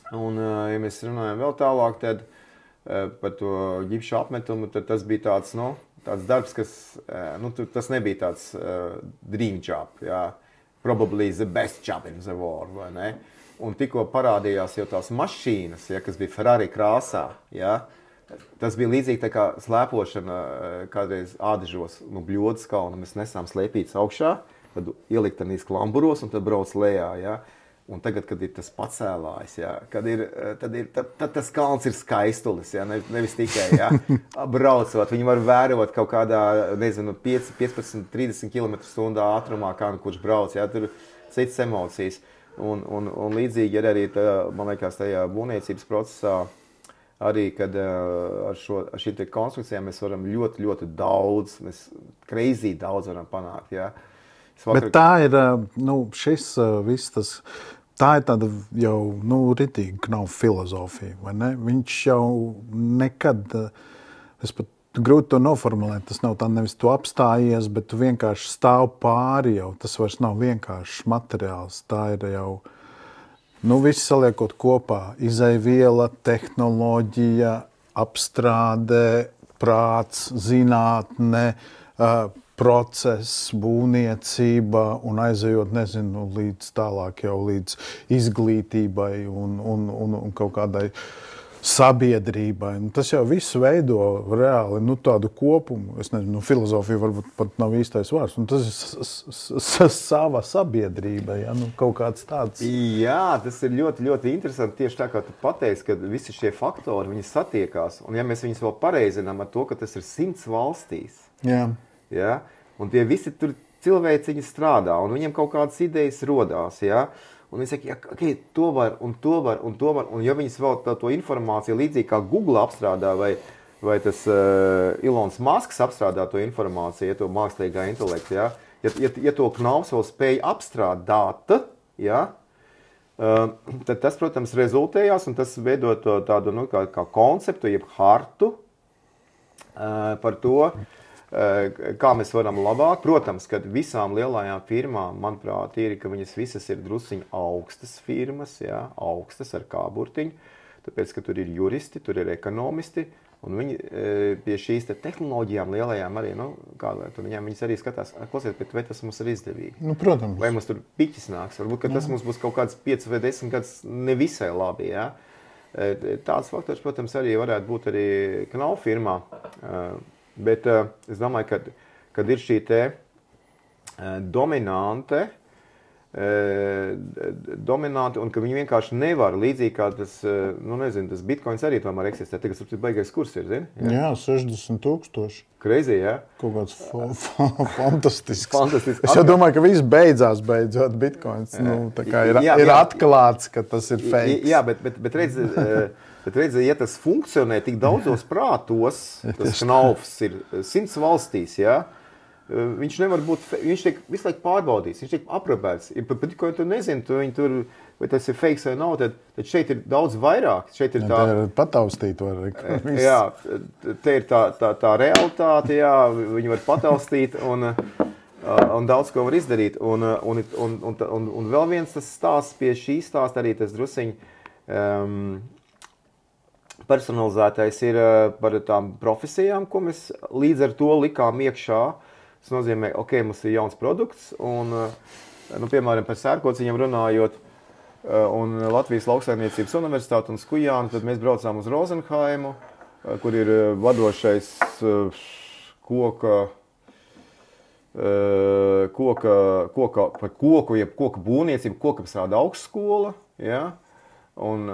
ja mēs runājam vēl tālāk, tad par to ģipša apmetumu, tad tas bija tāds darbs, kas, tas nebija tāds dream job, probably the best job in the world, vai ne? Un tikko parādījās jau tās mašīnas, kas bija Ferrari krāsā, tas bija līdzīgi tā kā slēpošana kādreiz ādažos, bļodas kalnu, mēs nesām slēpītas augšā, tad ielikt tanīs klamburos un tad brauc lejā, Un tagad, kad ir tas pacēlājs, tad tas kalns ir skaistulis, nevis tikai, braucot. Viņi var vērot kaut kādā, 15-30 km/h ātrumā, kā kurš brauc, tur citas emocijas. Un līdzīgi ir arī, man liekas, tajā būvniecības procesā, arī, kad ar šīm te konstrukcijām mēs varam ļoti, ļoti daudz, mēs crazy daudz varam panākt, Bet tā ir, šis viss tas, tā ir tāda jau, ritīgi knauf filozofija, vai ne? Viņš jau nekad, es pat grūti to noformulēt, tas nav tā nevis tu apstājies, bet tu vienkārši stāv pāri jau, tas vairs nav vienkāršs materiāls, tā ir jau, viss saliekot kopā, izejviela, tehnoloģija, apstrāde, prāts, zinātne, process, būvniecība un aizejot, līdz tālāk jau līdz izglītībai un kaut kādai sabiedrībai. Tas jau viss veido reāli tādu kopumu. Es nezinu, filozofija varbūt pat nav īstais vārds. Tas ir sava sabiedrība, kaut kāds tāds. Jā, tas ir ļoti, ļoti interesanti. Tieši tā, kā tu pateici, ka visi šie faktori, viņi satiekās. Un ja mēs viņus vēl pareizinām ar to, ka tas ir 100 valstīs. Jā. Un tie visi tur cilvēciņi strādā, un viņiem kaut kādas idejas rodās, Un viņi saka, to var, un ja viņas vēl to informāciju līdzīgi kā Google apstrādā, vai tas Elons Musks apstrādā to informāciju, to mākslīgā intelektu, ja to Knaufs vēl spēja apstrādāt, tad tas, protams, rezultējās, un tas veido tādu, kā konceptu, jeb hartu par to, kā mēs varam labāk. Protams, ka visām lielajām firmām, manuprāt, ir, ka viņas visas ir drusciņi augstas firmas, augstas ar kāburtiņu, tāpēc, ka tur ir juristi, tur ir ekonomisti, un viņi pie šīs tehnoloģijām lielajām arī, viņas arī skatās, klausiet, bet vai tas mums ir izdevīgi? Protams. Vai mums tur piķis nāks? Varbūt, ka tas mums būs kaut kāds 5 vai 10 gadus nevisai labi, Tāds faktors, protams, arī varētu būt arī Knauf firmā. Bet es domāju, kad ir šī te dominante, un ka viņi vienkārši nevar, līdzīgi kā tas, tas bitcoins arī tomēr eksistē. Tagad baigais kurs ir, zini? Jā, 60,000. Crazy, Kaut kāds fantastisks. Es jau domāju, ka viss beidzot bitcoins. Tā kā ir atklāts, ka tas ir fake. Jā, bet redzi, ja tas funkcionē tik daudzos prātos, tas Knaufs ir 100 valstīs, viņš nevar būt, viņš tiek visu laiku pārbaudīts, viņš tiek aprobēts. Ja pat, ko tu nezini, viņi tur, vai tas ir fakes vai nav, tad šeit ir daudz vairāk. Šeit ir tā ir pataustīt. Jā, te ir tā realitāte, jā, viņi var pataustīt un daudz ko var izdarīt. Un vēl viens tas stāsts pie šī stāsta arī tas drusiņi personalizētais ir par tām profesijām, ko mēs līdz ar to likām iekšā. Tas nozīmē, mums ir jauns produkts, un, piemēram, par sērkociņiem runājot, un Latvijas Lauksaimniecības universitāti un Skujānu, tad mēs braucām uz Rozenhaimu, kur ir vadošais par koku, jeb koku būvniecību, kokapstrāde augstskola, ja? Un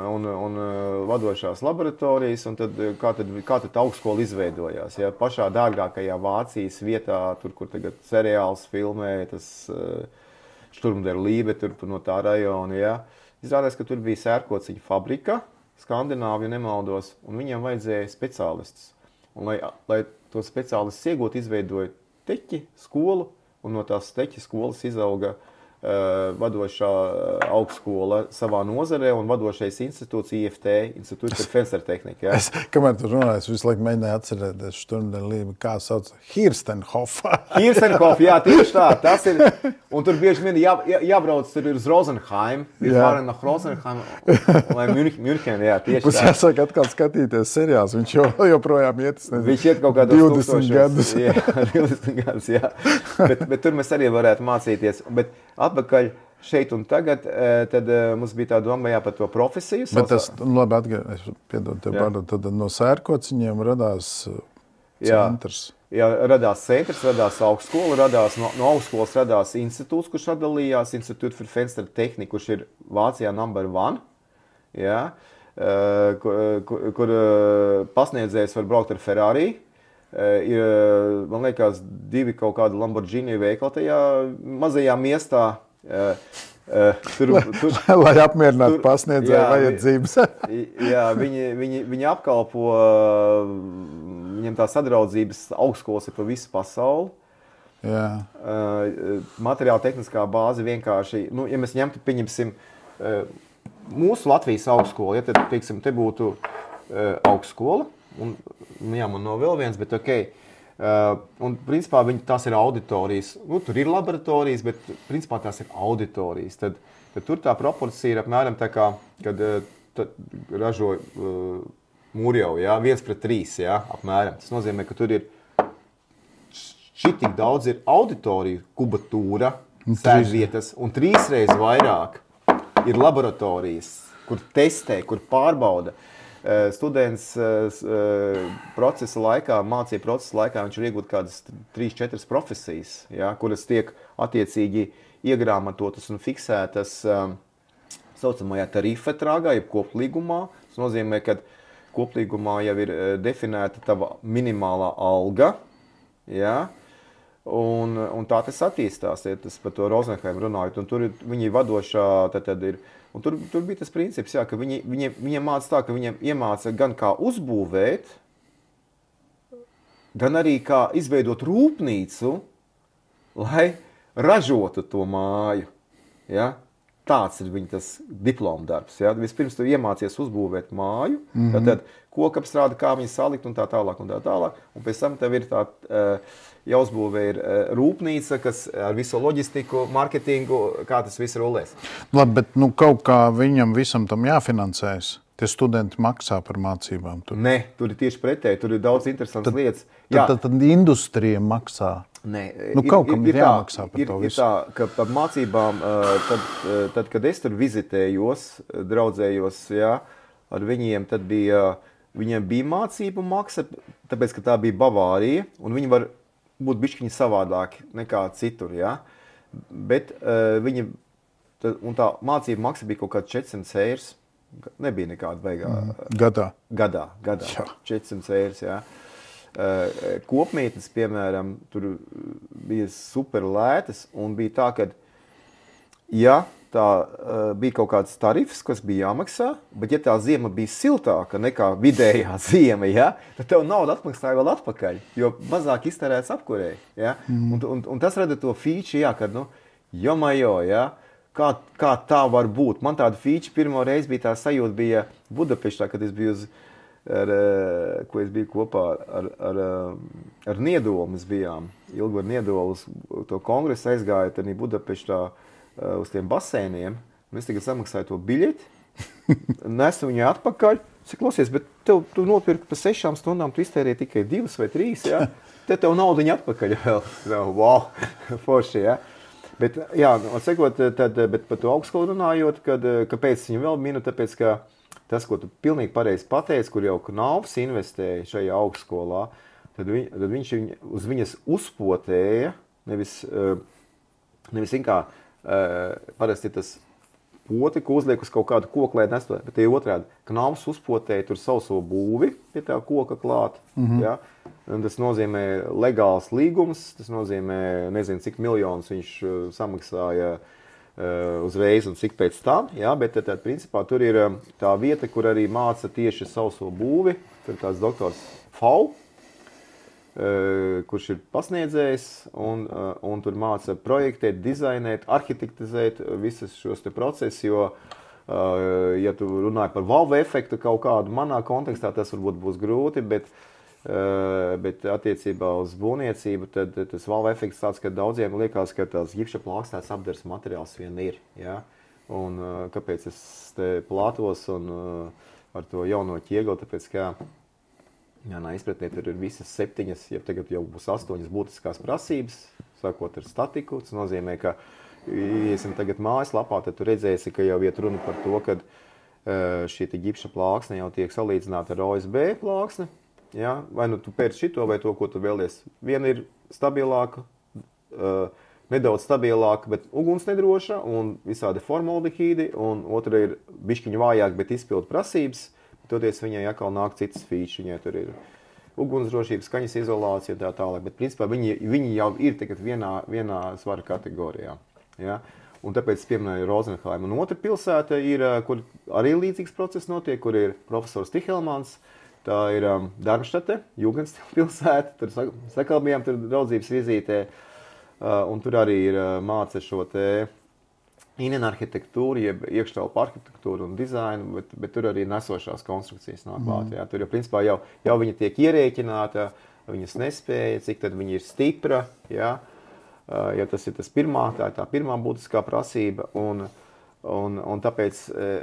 vadošās laboratorijas, un tad kā tad augstskola izveidojās. Ja? Pašā dārgākajā Vācijas vietā, tur, kur tagad seriāls filmē, tas Šturmderu Lībe, tur no tā rajona, ja? Izrādās, ka tur bija sērkociņu fabrika, Skandināviju nemaldos, un viņiem vajadzēja speciālistus. Un, lai to speciālistus iegūt, izveidoja teķi skolu, un no tās teķi skolas izauga vadošā augstskola savā nozarē un vadošais institūts IFT, Institūts par fenstertehniku. Ja? Kamēr tu runāji, es visu laiku mēģināju atcerēties Šturmderu Lībi, kā sauc Hirstenhofa. Hirstenhofa, jā, tieši tā. Tas ir, un tur bieži vien jābrauc tur uz Rozenheim, pārējām no Rozenheim, vai München, jā, tieši tā. Mums jāsaka atkal skatīties seriāls, viņš joprojām iet, viņš iet kaut kādos 20 gadus. Jā, 20 gadus, jā. Bet tur mēs arī varētu mācīties. Bet atpakaļ šeit un tagad, tad mums bija tā doma par to profesiju. Bet tas, labi atgādājot, piedod tev pārdot, tad no sērkociņiem radās centrs. Jā, radās centrs, radās augstskola, no augstskolas radās institūts, kurš atdalījās, Institūts par fenstertehniku, kurš ir Vācijā number 1, jā, kur pasniedzējs var braukt ar Ferrari. Ir, man liekas, 2 kaut kādi Lamborghini veikali tajā mazajā miestā. Lai apmierinātu pasniedzēju vajadzības. Jā, viņi apkalpo, viņiem tā sadraudzības augstskolas ir pa visu pasauli. Jā. Materiāla tehniskā bāze vienkārši, ja mēs ņemtu, pieņemsim, mūsu Latvijas augstskola, ja tad, teiksim, te būtu augstskola, un, jā, man nav vēl viens, bet un principā tās ir auditorijas. Tur ir laboratorijas, bet principā tās ir auditorijas. Tad tur tā proporcija ir apmēram tā kā, kad ražo mūrjau, jā, 1:3, jā, apmēram. Tas nozīmē, ka tur ir šitik daudz ir auditoriju, kubatūra, sēdvietas, un 3 reizes vairāk ir laboratorijas, kur testē, kur pārbauda. Students procesa laikā, mācību procesa laikā, viņš var iegūt kādas 3-4 profesijas, ja, kuras tiek attiecīgi iegrāmatotas un fiksētas saucamajā tarifetrāgā, jeb koplīgumā. Tas nozīmē, ka koplīgumā jau ir definēta tava minimālā alga, ja, un tā tas attīstās, ja tas par to Rozenheim runājot, un tur viņi vadošā, tad ir. Un tur bija tas princips, jā, ka viņiem māca tā, ka viņiem iemāca gan kā uzbūvēt, gan arī kā izveidot rūpnīcu, lai ražotu to māju. Ja? Tāds ir viņa tas diploma darbs. Ja? Vispirms tu iemācies uzbūvēt māju, tad kokapstrāde, kā viņu salikt un tā tālāk. Un pēc tam tev ir tā jāuzbūvē ir rūpnīca, kas ar visu loģistiku, marketingu, kā tas viss rulēs. Labi, bet kaut kā viņam visam tam jāfinansējas. Tie studenti maksā par mācībām. Tur. Nē, tur ir tieši pretēji, tur ir daudz interesantas lietas. Tad industrija maksā. Nē, kaut kam ir jāmaksā par to visu. Ir tā, ka par mācībām, tad, kad es tur vizitējos, draudzējos, jā, ar viņiem, tad viņiem bija mācību maksa, tāpēc, ka tā bija Bavārija, un viņi var būt bišķiņi savādāki nekā citur, jā. Bet un tā mācību maksa bija kaut kāds 400 €. Nebija nekāda beigā. Gadā. Jā. 400 €, jā. Kopmītnes, piemēram, tur bija super lētas un bija tā, ka, ja bija kaut kāds tarifs, kas bija jāmaksā, bet ja tā ziema bija siltāka nekā vidējā ziema, ja, tad tev naudu atmaksāja vēl atpakaļ, jo mazāk iztērēts apkurē. Ja. Un tas rada to feature, ja, kad, ja, kā tā var būt. Man tāda feature pirmo reizi bija tā sajūta bija Budapeštā, kad es biju ko es biju kopā ar Niedolu, mēs bijām ilgi ar Niedolu uz to kongresu aizgāju, tad Budapeštā uz tiem basēniem, un es tagad samaksāju to biļeti, nesu viņu atpakaļ, klausies, bet tu nopirki pa 6 stundām, tu iztērēji tikai 2 vai 3, ja? Tev naudiņu atpakaļ vēl. Wow, forši, ja? Bet, jā, sakot, bet par to augstskolu runājot, kāpēc viņu vēl minu, tāpēc, ka tas, ko tu pilnīgi pareizi pateici, kur jau Knaufs investēja šajā augstskolā, tad viņš uz viņas uzpotēja, nevis kā parasti tas poti, ko uzliek uz kaut kādu koku, lai nesto, bet tie otrādi. Knaufs uzpotēja tur savu būvi pie tā koka klāt. Ja? Un tas nozīmē legāls līgums, tas nozīmē nezinu, cik miljonus viņš samaksāja uzreiz un cik pēc tam, ja, bet tad principā tur ir tā vieta, kur arī māca tieši sauso būvi, tur tāds doktors Fau, kurš ir pasniedzējs un tur māca projektēt, dizainēt, arhitektizēt visas šos te procesus, jo, ja tu runāji par valve efektu kaut kādu manā kontekstā, tas varbūt būs grūti, bet attiecībā uz būvniecību, tad tas valve efekts tāds, ka daudziem liekas, ka tās ģipša plākstēts apdars materiāls vien ir. Ja? Un kāpēc es te plātos un ar to jauno ķiegli, tāpēc, ka jānā izpratnē tur ir visas 7, ja tagad jau būs 8 būtiskās prasības, sākot ar statiku. Tas nozīmē, ka, ja esam tagad mājaslapā, tad tu redzēsi, ka jau iet runa par to, ka šī ģipša plāksne jau tiek salīdzināta ar OSB plāksne. Ja? Vai nu tu pēc šito, vai to, ko tu vēlies. Viena ir stabilāka, nedaudz stabilāka, bet uguns nedroša un visādi formaldehīdi, un otra ir bišķiņa vājāk, bet izpild prasības. Toties viņai atkal nāk citas feature, viņai tur ir ugunsdrošības, skaņas izolācija un tā tālāk, bet principā viņi jau ir tagad vienā svara kategorijā. Ja? Un tāpēc pieminēju Rozenheimu. Un otra pilsēta ir, kur arī līdzīgs process notiek, kur ir profesors Tihelmans. Tā ir Darmštate, Jugendstil pilsēta, tur sakalbījām tur draudzības vizītē, un tur arī ir māca šo te innenarhitektūru, jeb iekštelpu arhitektūru un dizainu, bet tur arī nesošās konstrukcijas nāk klāt. Ja. Tur jau principā jau viņa tiek ierēķināta, viņas nespēja, cik tad viņa ir stipra, ja, ja tas ir tā ir tā pirmā būtiskā prasība, un tāpēc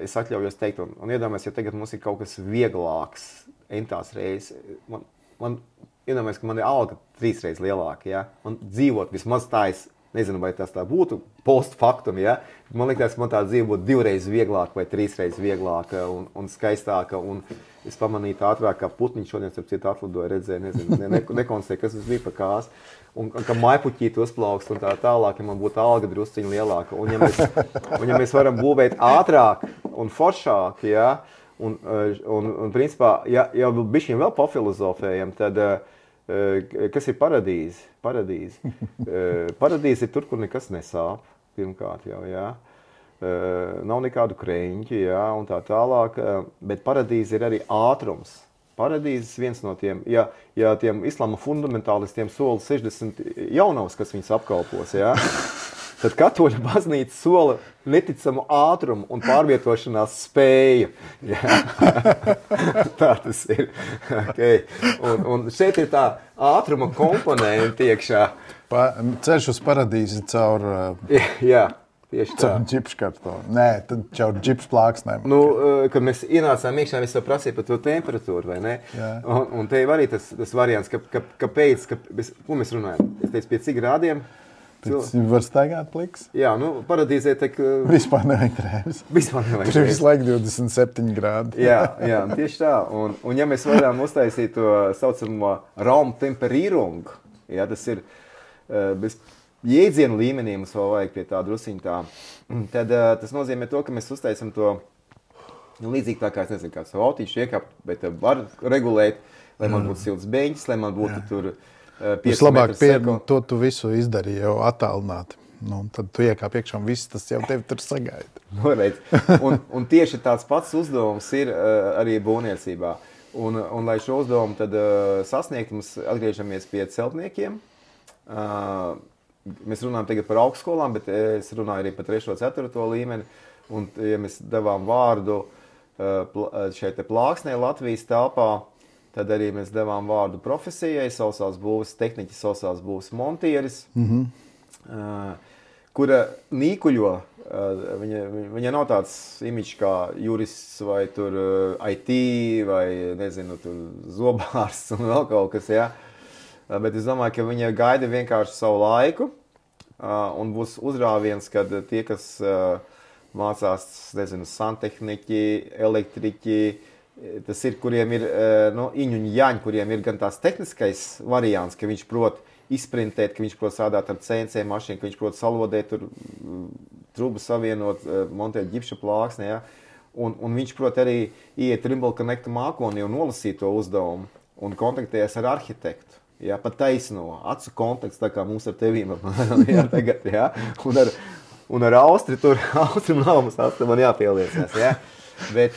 es atļaujos teikt, un iedomājies, ja tagad mums ir kaut kas vieglāks, entās reizes, man iedomājies, ka man ir alga 3 reizes lielāka, ja, un dzīvot vismaz tā es, nezinu, vai tas tā būtu post factum, ja, man liekas, ka man tā dzīve būtu 2 reizes vieglāka vai 3 reizes vieglāka un skaistāka, un es pamanīju ātrāk, kā putniņš šodien, starp citu atlidoja, redzēju, nezinu, nekonstatēju, kas tas bija pa kās, un ka maipuķīti uzplaukst un tā tālāk, ja man būtu alga drusciņa lielāka, un ja mēs varam būvēt ātrāk un foršāk, ja, un principā, ja bišķiņ vēl pofilozofējam, tad kas ir paradīze? Paradīze ir tur, kur nekas nesāp, pirmkārt jau, jā. Nav nekādu kreņķi, jā, un tā tālāk, bet paradīze ir arī ātrums. Paradīzes viens no tiem, ja tiem islama fundamentālistiem sola 60 jaunavas, kas viņus apkalpos, jā, tad katoļa baznīca sola neticamu ātrumu un pārvietošanās spēju. Tā tas ir. Okay. Un šeit ir tā ātruma komponenti iekšā. Ceļš uz paradīzi caur... Jā. Tieši tā. Caur ģipškartonu. Nē, tad caur ģipšu plāksnēm. Nu, kad mēs ienācām iekšā, mēs jau prasīja par to temperatūru, vai ne? Jā. Un te ir arī tas variants, kāpēc, ko mēs runājam? Es teicu, pie cik grādiem? Var staigāt pliks? Jā, nu, paradīzē tek... Vispār nevajag drēbes. Vispār nevajag drēbes. Visu laiku 27 grādi. Jā, tieši tā. Un ja mēs varam uztaisīt to saucamo Raum temperierung, jā, tas ir bez jēdzienu līmenī mums vēl vajag pie tā drusiņa tā, tad tas nozīmē to, ka mēs uztaisam to līdzīgi tā kā, es nezinu, kā savu autīšu iekāpt, bet var regulēt, lai man būtu silts beņķis, lai man būtu tur 5 Vislabāk metru seko. To tu visu izdarīji jau attālināti. Nu, tad tu iekāp iekšā un viss tas jau tevi tur sagaida. Noreiz. Un tieši tāds pats uzdevums ir arī būvniecībā. Un lai šo uzdevumu tad sasniegt, mums atgriežamies pie celtniekiem. Mēs runājam tagad par augstskolām, bet es runāju arī par 3. un 4. līmeni. Un, ja mēs devām vārdu šeit plāksnē Latvijas telpā, tad arī mēs devām vārdu profesijai, sausās būves tehniķis, sausās būves montieris, kura nīkuļo. Viņa nav tāds imičs kā jurists vai tur IT vai, nezinu, tur zobārsts un vēl kaut kas, ja. Bet es domāju, ka viņa gaida vienkārši savu laiku un būs uzrāviens, kad tie, kas mācās, nezinu, santehniķi, elektriķi, tas ir, kuriem ir iņu un jaņi, kuriem ir gan tās tehniskais variants, ka viņš prot izprintēt, ka viņš prot strādāt ar CNC mašīnu, ka viņš prot salodēt, tur trubu savienot, montēt ģipša plāksni, ja? Un viņš prot arī iet Trimble Connect mākonī un nolasīt to uzdevumu un kontaktējas ar arhitektu. Ja, pat taisno, acu kontakts, tā kā mums ar tevīm ja, tagad, ja? Un ar Austri tur, Austrim nav mums man jāpieliecās, ja? Bet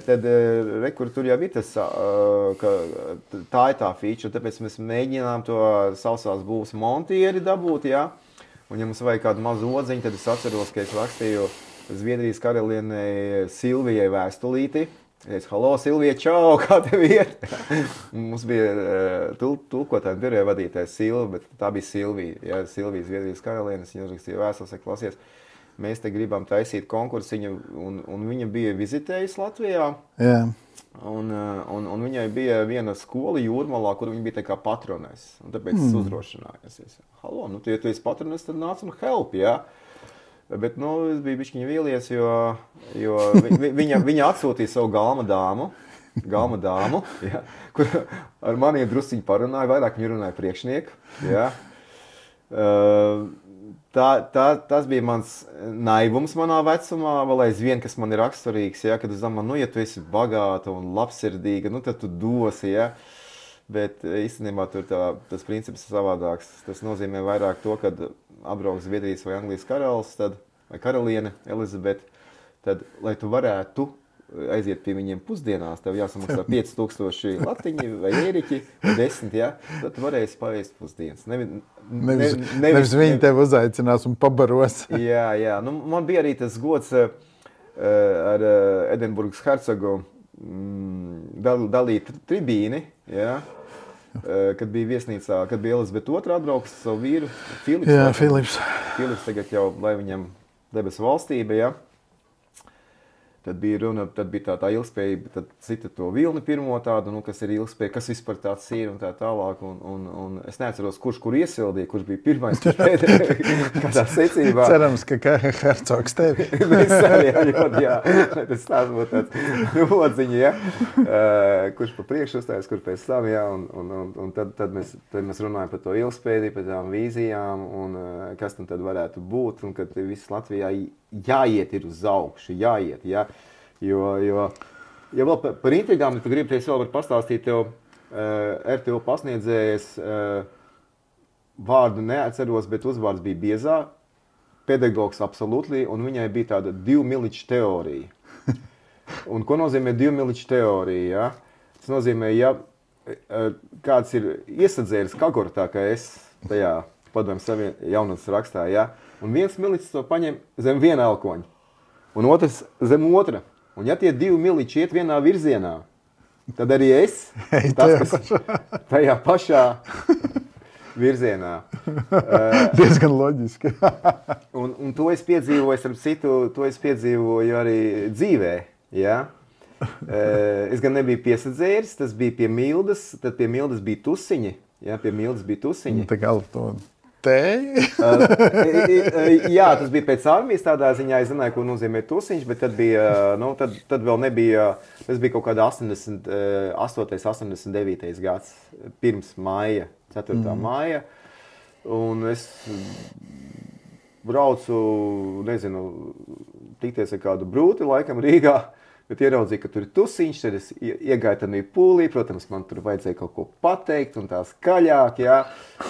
tad kur tur jau ir tas, ka tā ir tā feature, tāpēc mēs mēģinām to sausās būves montieri dabūt, ja? Un ja mums vajag kādu mazu odziņu, tad es atceros, ka es rakstīju Zviedrijas karalienei Silvijai vēstulīti. Es, halo, Silvija, čau, kā tev ir? Mums bija tulkotāja biroja vadītājs Silva, bet tā bija Silvija, ja, Silvija Zviedrijas karalienes, viņa uzrakstīja vēstules, klasies. Mēs te gribam taisīt konkursiņu, un viņa bija vizitējusi Latvijā. Yeah. Un viņai bija viena skola Jūrmalā, kur viņa bija tā kā patronēs. Un tāpēc es uzdrošinājos. Halo, nu, ja tu esi patronēs, tad nāc un help, jā. Bet, nu, es biju bišķiņi vīlies, jo viņa atsūtīja savu galma dāmu, jā, kur ar maniem drusciņi parunāja, vairāk viņa runāja priekšnieku, jā. Tas bija mans naivums manā vecumā, vēl aizvien, kas man ir raksturīgs, ja, kad es domāju, nu, ja tu esi bagāta un labsirdīga, nu, tad tu dosi, ja. Bet īstenībā tur tas princips ir savādāks. Tas nozīmē vairāk to, kad apbrauks Zviedrijas vai Anglijas karalis, vai karaliene Elizabete, tad, lai tu varētu aiziet pie viņiem pusdienās, tev jāsamaksā 5000 latiņi vai ēriķi, vai 10, ja? Tad tu varēsi paēst pusdienas. Nevis viņi tev uzaicinās un pabaros. Jā. Nu, man bija arī tas gods ar Edinburgas hercogu dalīt tribīni, ja? Kad bija viesnīcā, kad bija Elizabete II atbrauks savu vīru, Filips. Jā, Filips. Filips tagad jau, lai viņam debesu valstība, ja? Tad bija runa, tad bija tā ilgspējība, tad cita to vilni pirmo tādu, nu, kas ir ilgspējība, kas vispār tāds ir un tā tālāk. Un es neatceros, kurš iesildīja, kurš bija pirmais, kurš pēdējā kādā secībā. Cerams, ka hercogs tevi. Mēs arī, jā, tas tās būtu tāds odziņi, ja, kurš pa priekšu uzstājas, kurš pēc tam, jā, un tad mēs runājam par to ilgspējību, par tām vīzijām, un kas tam tad varētu būt, un kad viss Latvijā jāiet ir uz augšu, jāiet, ja? Jo vēl par intrigām, ja tu gribi, es vēl varu pastāstīt tev, RTU pasniedzējas vārdu neatceros, bet uzvārds bija Biezā, pedagogs absolūtli, un viņai bija tāda divmiliča teorija. Un ko nozīmē divmiliča teorija, ja? Tas nozīmē, ja kāds ir iesadzēris kagortā, kā es tajā padomju saviem jaunatnes rakstā, ja? Un viens miličs to paņem zem viena elkoņa, un otrs zem otra. Un ja tie divi miliči iet vienā virzienā, tad arī es, tajā pašā virzienā. Diezgan loģiski. un to es piedzīvoju, starp citu, to es piedzīvoju arī dzīvē, ja? Es gan nebiju piesadzēris, tas bija pie Mildas, tad pie Mildas bija tusiņi, ja? Pie Mildas bija tusiņi. Tā kā to... Tēji? Jā, tas bija pēc armijas tādā ziņā, es zināju, ko nozīmē tusiņš, bet tad bija, nu, tad vēl nebija, tas bija kaut kāda 88. 89. gads, pirms māja, 4. māja, un es braucu, nezinu, tikties ar kādu brūti, laikam Rīgā, Bet ieraudzīju, ka tur ir tusiņš, tad es iegāju tādā pūlī, protams, man tur vajadzēja kaut ko pateikt un tā skaļāk, jā.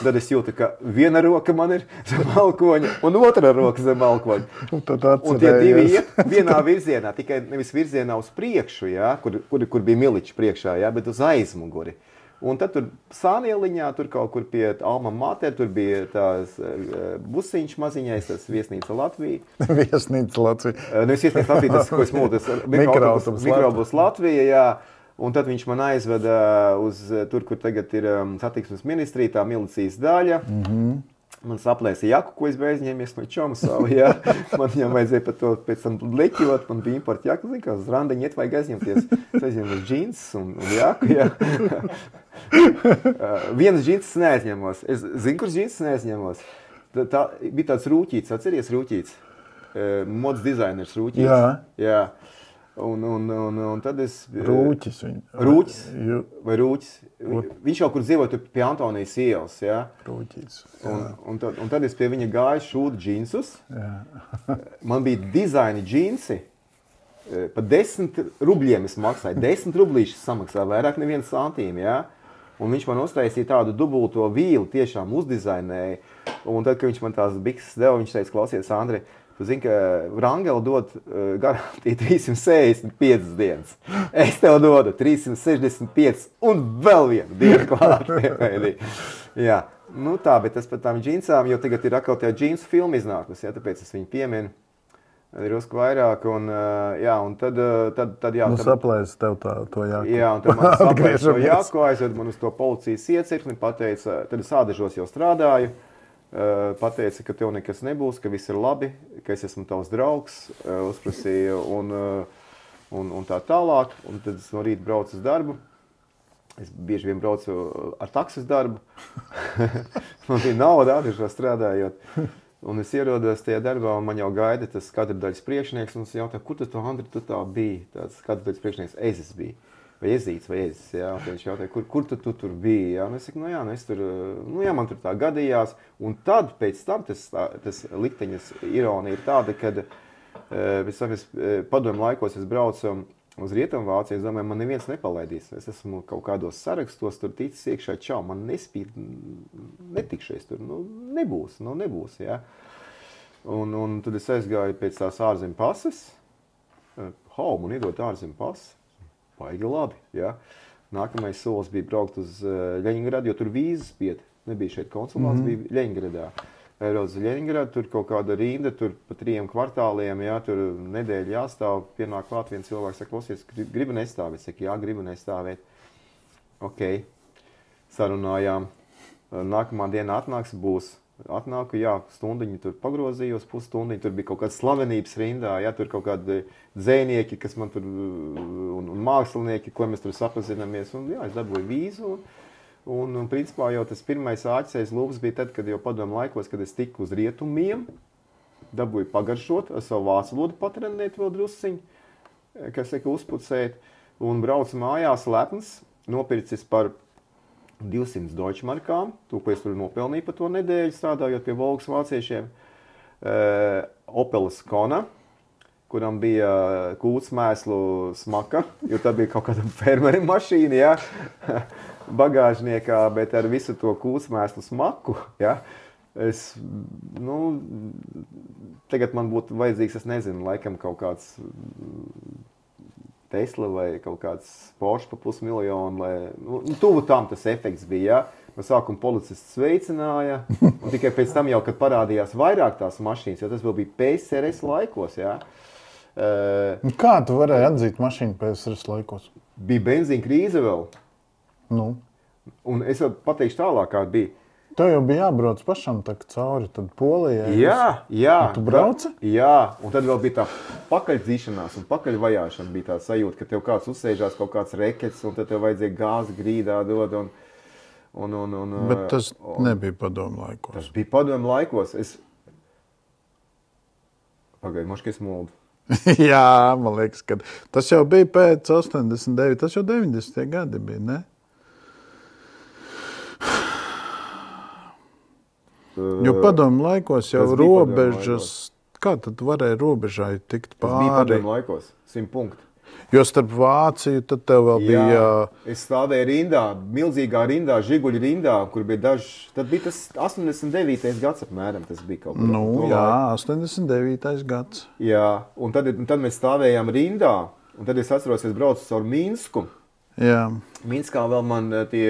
Tad es jūtu, ka viena roka man ir zem alkoņa un otra roka zem alkoņa. Un tie divi iet vienā virzienā, tikai nevis virzienā uz priekšu, jā, kur bija miliči priekšā, jā, bet uz aizmuguri. Un tad tur Sānieliņā, tur kaut kur pie Alma Mater, tur bija tās busiņš maziņais, tas Viesnīca Latvija. Viesnīca Latvija. Nevis Viesnīca Latvija, tas, ko es mūtu, tas mikrobus Latvija, jā. Un tad viņš man aizveda uz tur, kur tagad ir satiksmes ministrija, tā milicijas daļa. Man saplēsa jaku, ko es biju aizņēmies no čoma savu, jā. Man viņam vajadzēja par to pēc tam leķot, man bija importa jaka, zin kā, uz randeņu iet vajag aizņemties. Es aizņēmu džins un jaku, jā. Vienas džinses neaizņemos. Es zinu, kurš džinses neaizņemos. Tā bija tāds Rūķīts, atceries Rūķīts? Mods dizainers Rūķīts. Jā. Jā. Un tad es... Rūķis viņu. Rūķis? Vai Rūķis? Viņš jau kur dzīvoja pie Antonijas ielas, jā? Rūķis. Un tad es pie viņa gāju šūt džinsus. Man bija dizaini džinsi. Pa 10 rubļiem es maksāju. 10 rublīšus samaksāju, vairāk neviens santīm, jā? Un viņš man uztaisīja tādu dubulto vīlu, tiešām uzdizainēja. Un tad, kad viņš man tās bikses deva, viņš teica, klausies, Andri, tu zini, ka Wrangel dod garantiju 365 dienas. Es tev dodu 365 un vēl vienu dienu klāt. Jā, nu tā, bet tas par tām džinsām, jo tagad ir atkal tajā džinsu filma iznākusi, jā, tāpēc es viņu pieminu. Drusku vairāk, un tad jā. Nu, saplēs tev to jāku. Jā, un tad man saplēs to jāku, aizved man uz to policijas iecirkni, pateica, tad es ādažos jau strādāju, pateica, ka tev nekas nebūs, ka viss ir labi, ka es esmu tavs draugs, uzprasīju un tā tālāk, un tad es no rīta braucu uz darbu. Es bieži vien braucu ar taksis darbu, man bija nauda ādažos strādājot. Un es ierodos tajā darbā, un man jau gaida tas katru priekšnieks, un es jautāju, kur tu Andri, tu tā biji? Tāds katru priekšnieks, Ezis bija. Vai Ezīts, vai Ezis, jā. Un viņš jautāja, kur tu tur biji? Jā, un es saku, es tur, man tur tā gadījās. Un tad, pēc tam, tas likteņas ironija ir tāda, kad pēc tam padomu laikos es braucu uz Rietumvāciju, es domāju, man neviens nepalaidīs. Es esmu kaut kādos sarakstos, tur ticis iekšā, čau, man nespīd, netikšais tur, nebūs, jā. Un tad es aizgāju pēc tās ārzem pases, man iedot ārzem pases, baigi labi, jā. Nākamais solis bija braukt uz Ļeņingradu, jo tur vīzas piet, nebija šeit konsulāts, bija Ļeņingradā. Brauc uz Ļeņingradu, tur kaut kāda rinda, tur pa 3 kvartāliem, jā, tur nedēļa jāstāv, pienāk klāt viens cilvēks, saka, klausies, gribu nestāvēt, saka, jā, gribu nestāvēt. Ok, sarunājām, nākamā diena atnāku, jā, stundiņi tur pagrozījos, pusstundiņi, tur bija kaut kāda slavenības rindā, jā, tur kaut kādi dzējnieki, kas man tur, un mākslinieki, ko mēs tur sapazināmies, un jā, es dabūju vīzu, un principā jau tas pirmais āķisais lūks bija tad, kad jau padomu laikos, kad es tiku uz rietumiem, dabūju pagaršot, ar savu vācu valodu patrenēt vēl drusciņu, kas saka uzpucēt, un braucu mājās lepns, nopircis par 200 deutschmarkām, to, ko es tur nopelnīju pa to nedēļu, strādājot pie Volgas vāciešiem, Opelas Kona, kuram bija kūtsmēslu smaka, jo tā bija kaut kāda fermeri mašīna, jā, bagāžniekā, bet ar visu to kūtsmēslu smaku, jā. Tagad man būtu vajadzīgs, es nezinu, laikam kaut kāds Tesla vai kaut kāds Porsche pa $500,000, lai, tuvu tam tas efekts bija, jā. No sākuma policists sveicināja, un tikai pēc tam jau, kad parādījās vairāk tās mašīnas, jo tas vēl bija PSRS laikos, jā. Kā tu varēji atzīt mašīnu PSRS laikos? Bija benzīna krīze vēl. Nu. Un es jau pateikšu tālāk, kā bija. Tev jau bija jābrauc pašam tā cauri, tad Polijai. Jā. Un tu brauci? Jā, un tad vēl bija tā pakaļdzīšanās un pakaļvajāšana bija tā sajūta, ka tev kāds uzsēžās kaut kāds rekets, un tad tev vajadzēja gāzi grīdā dod, Bet tas nebija padomu laikos. Tas bija padomu laikos. Pagaidu, moški es muldu. Jā, man liekas, ka tas jau bija pēc 89, tas jau 90. gadi bija, ne? Jo padomu laikos jau robežas, kā tad varēja robežai tikt pāri? Tas bija padomu laikos, 100 punkti. Jo starp Vāciju tad tev vēl bija... Es stāvēju rindā, milzīgā rindā, Žiguļu rindā, kur bija daži... Tad bija tas 89. gads apmēram, tas bija kaut kur. 89. gads. Jā, un tad mēs stāvējām rindā, un tad es atceros, es braucu caur Minsku. Jā. Minskā vēl man tie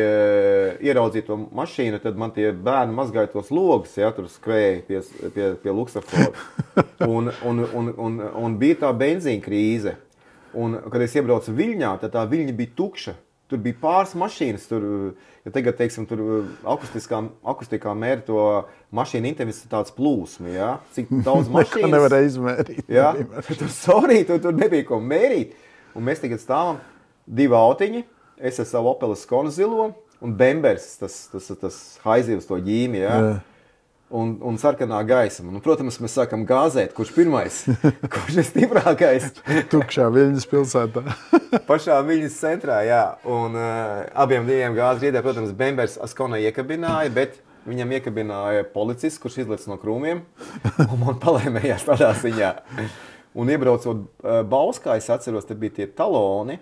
ieraudzīja to mašīnu, tad man tie bērni mazgāja tos logus, ja, tur skrēja pie luksafora. Un bija tā benzīna krīze. Un, kad es iebraucu Viļņā, tad tā Viļņa bija tukša. Tur bija pāris mašīnas, tur, ja tagad, teiksim, tur akustikā mēra to mašīnu intensitātes plūsmu, ja? Cik daudz mašīnas. Neko nevarēja izmērīt. Ja? Tur nebija ko mērīt. Un mēs tagad stāvam 2 autiņi, es ar savu Opel Skonu zilo, un Bembers, tas haizivs to ģīmi, ja? Un sarkanā gaisma. Un, protams, mēs sākam gāzēt, kurš pirmais, kurš ir stiprākais. Tukšā Viļņas pilsētā. Pašā Viļņas centrā, jā. Un abiem diviem gāzes riedē, protams, Bembers Skona iekabināja, bet viņam iekabināja policists, kurš izlec no krūmiem, un man palēmējās tādā ziņā. Un iebraucot Bauskā, es atceros, te bija tie taloni.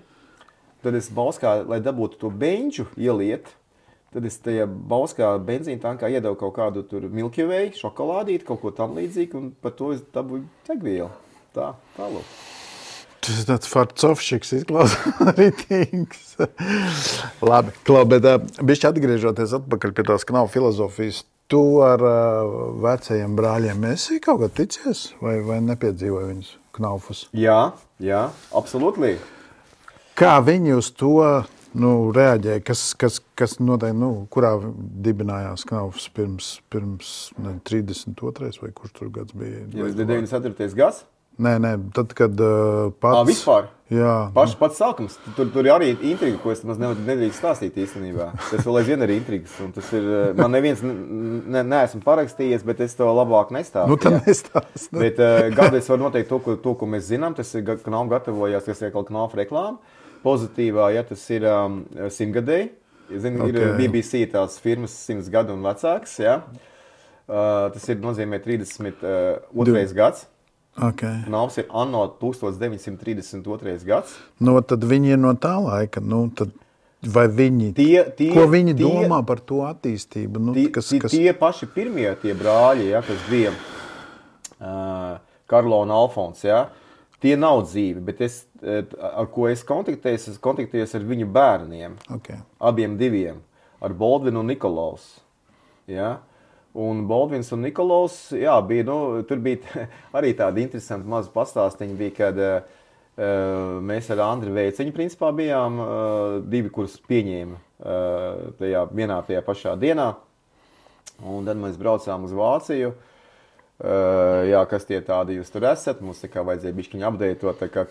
Tad es Bauskā, lai dabūtu to beņģu ieliet, tad es tajā Bauskā benzīna tankā iedevu kaut kādu tur Milky Way, šokolādīti, kaut ko tam līdzīgi, un par to es dabūju degvielu. Tālūk. Tas ir tāds farcovšiks izklausās ritīgs. Labi, Klau, bet bišķi atgriežoties atpakaļ pie tās Knaufa filozofijas, tu ar vecajiem brāļiem esi kaut kā ticies vai nepiedzīvoji viņus Knaufus? Jā, absolūti. Kā viņi uz to reaģēja? Kas noteikti, kurā dibinājās Knaufs pirms 32. vai kurš tur gads bija? Ja, 94. gads? Nē, tad, kad pats... Vispār? Jā. Pats sākums. Tur arī intriga, ko es maz nedrīkst stāstīt īstenībā. Tas vēl aizvien ir intrigas. Un tas ir, man neviens neesmu parakstījies, bet es to labāk nestāstu. Tad nestāst. Bet gadu es varu noteikt to, ko mēs zinām. Tas ir Knaufa gatavojās, kas ir kaut Knaufa reklāma. Pozitīvā, ja tas ir 100-gadēji. Ir BBC tās firmas 100 gadu un vecāks. Ja? Tas ir nozīmē 32. gads. Okay. Knauffs ir anno 1932. gads. Tad viņi ir no tā laika. Tad vai viņi, ko viņi domā par to attīstību? Tie paši pirmie tie brāļi, ja, kas bija Karlo un Alfons, ja, tie nav dzīvi, bet ar ko es kontaktējos ar viņu bērniem, abiem diviem, ar Baldvinu un Nikolaus. Ja. Un Baldvins un Nikolaus, jā, bija, tur bija arī tādi interesanti mazi pastāstiņi, bija, kad mēs ar Andri Veiciņu principā bijām divi, kurus pieņēma tajā pašā dienā. Un tad mēs braucām uz Vāciju. Jā, kas tie tādi jūs tur esat, mums tā kā vajadzēja bišķiņu apdeitot, tā kā,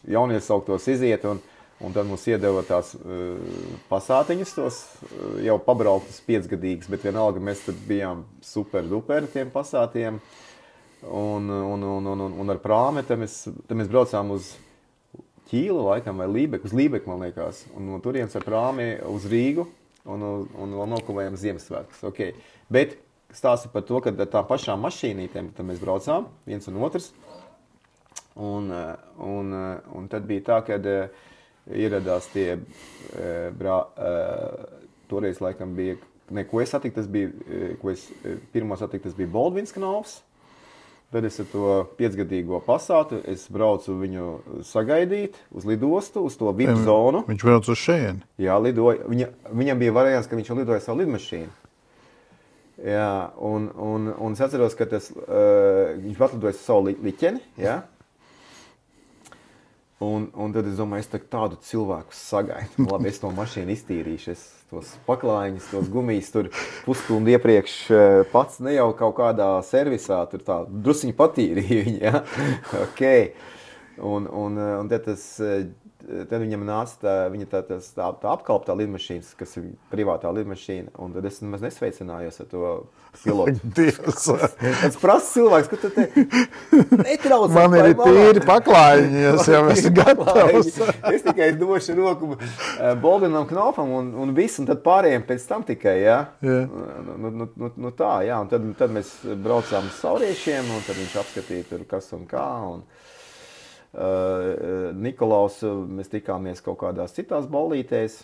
jauniesauktos iziet, un tad mums iedeva tās pasātiņus, tos jau pabrauktas 5-gadīgas, bet vienalga mēs tad bijām super duperi tiem pasātiem, un ar prāmi, tad mēs braucām uz Ķīlu laikam, vai Lībeku, uz Lībeku, man liekas, un no turienes ar prāmi uz Rīgu, un vēl nokavējām Ziemassvētkus, okay. Bet stāstu par to, ka tā pašām mašīnītēm tad mēs braucām, viens un otrs, un tad bija tā, kad ieradās tie toreiz laikam bija, ko es satiku, tas bija, pirmo satiku, tas bija Baldvins Knaufs. Tad es ar to 5-gadīgo pasātu, es braucu viņu sagaidīt uz lidostu, uz to VIP zonu. Viņš brauc uz šejieni? Jā, lidoja. Viņam bija variants, ka viņš lidoja savu lidmašīnu. Jā, un es atceros, ka viņš atlidoja savu liķeni, jā. Un tad es domāju, es tādu cilvēku sagaidu. Labi, es to mašīnu iztīrīšu, es tos paklājiņus, tos gumijas tur pusstundu iepriekš pats ne jau kaut kādā servisā, tur tā drusiņi patīrīja viņu, ja? Okay. Un tad viņam nāca tā apkalptā lidmašīnas, kas ir privātā lidmašīna, un tad es nemaz nesveicinājos ar to pilotu. Dievs! Tas prasa cilvēks, ka tu te netrauc. Man ir tīri paklājiņi, jau esi gatavs. Es tikai došu roku Baldvinam Knaufam un visu, un tad pārējiem pēc tam tikai, jā. Nu tā, jā, un tad mēs braucām uz Sauriešiem, un tad viņš apskatīja tur kas un kā, un Nikolaus mēs tikāmies kaut kādās citās ballītēs.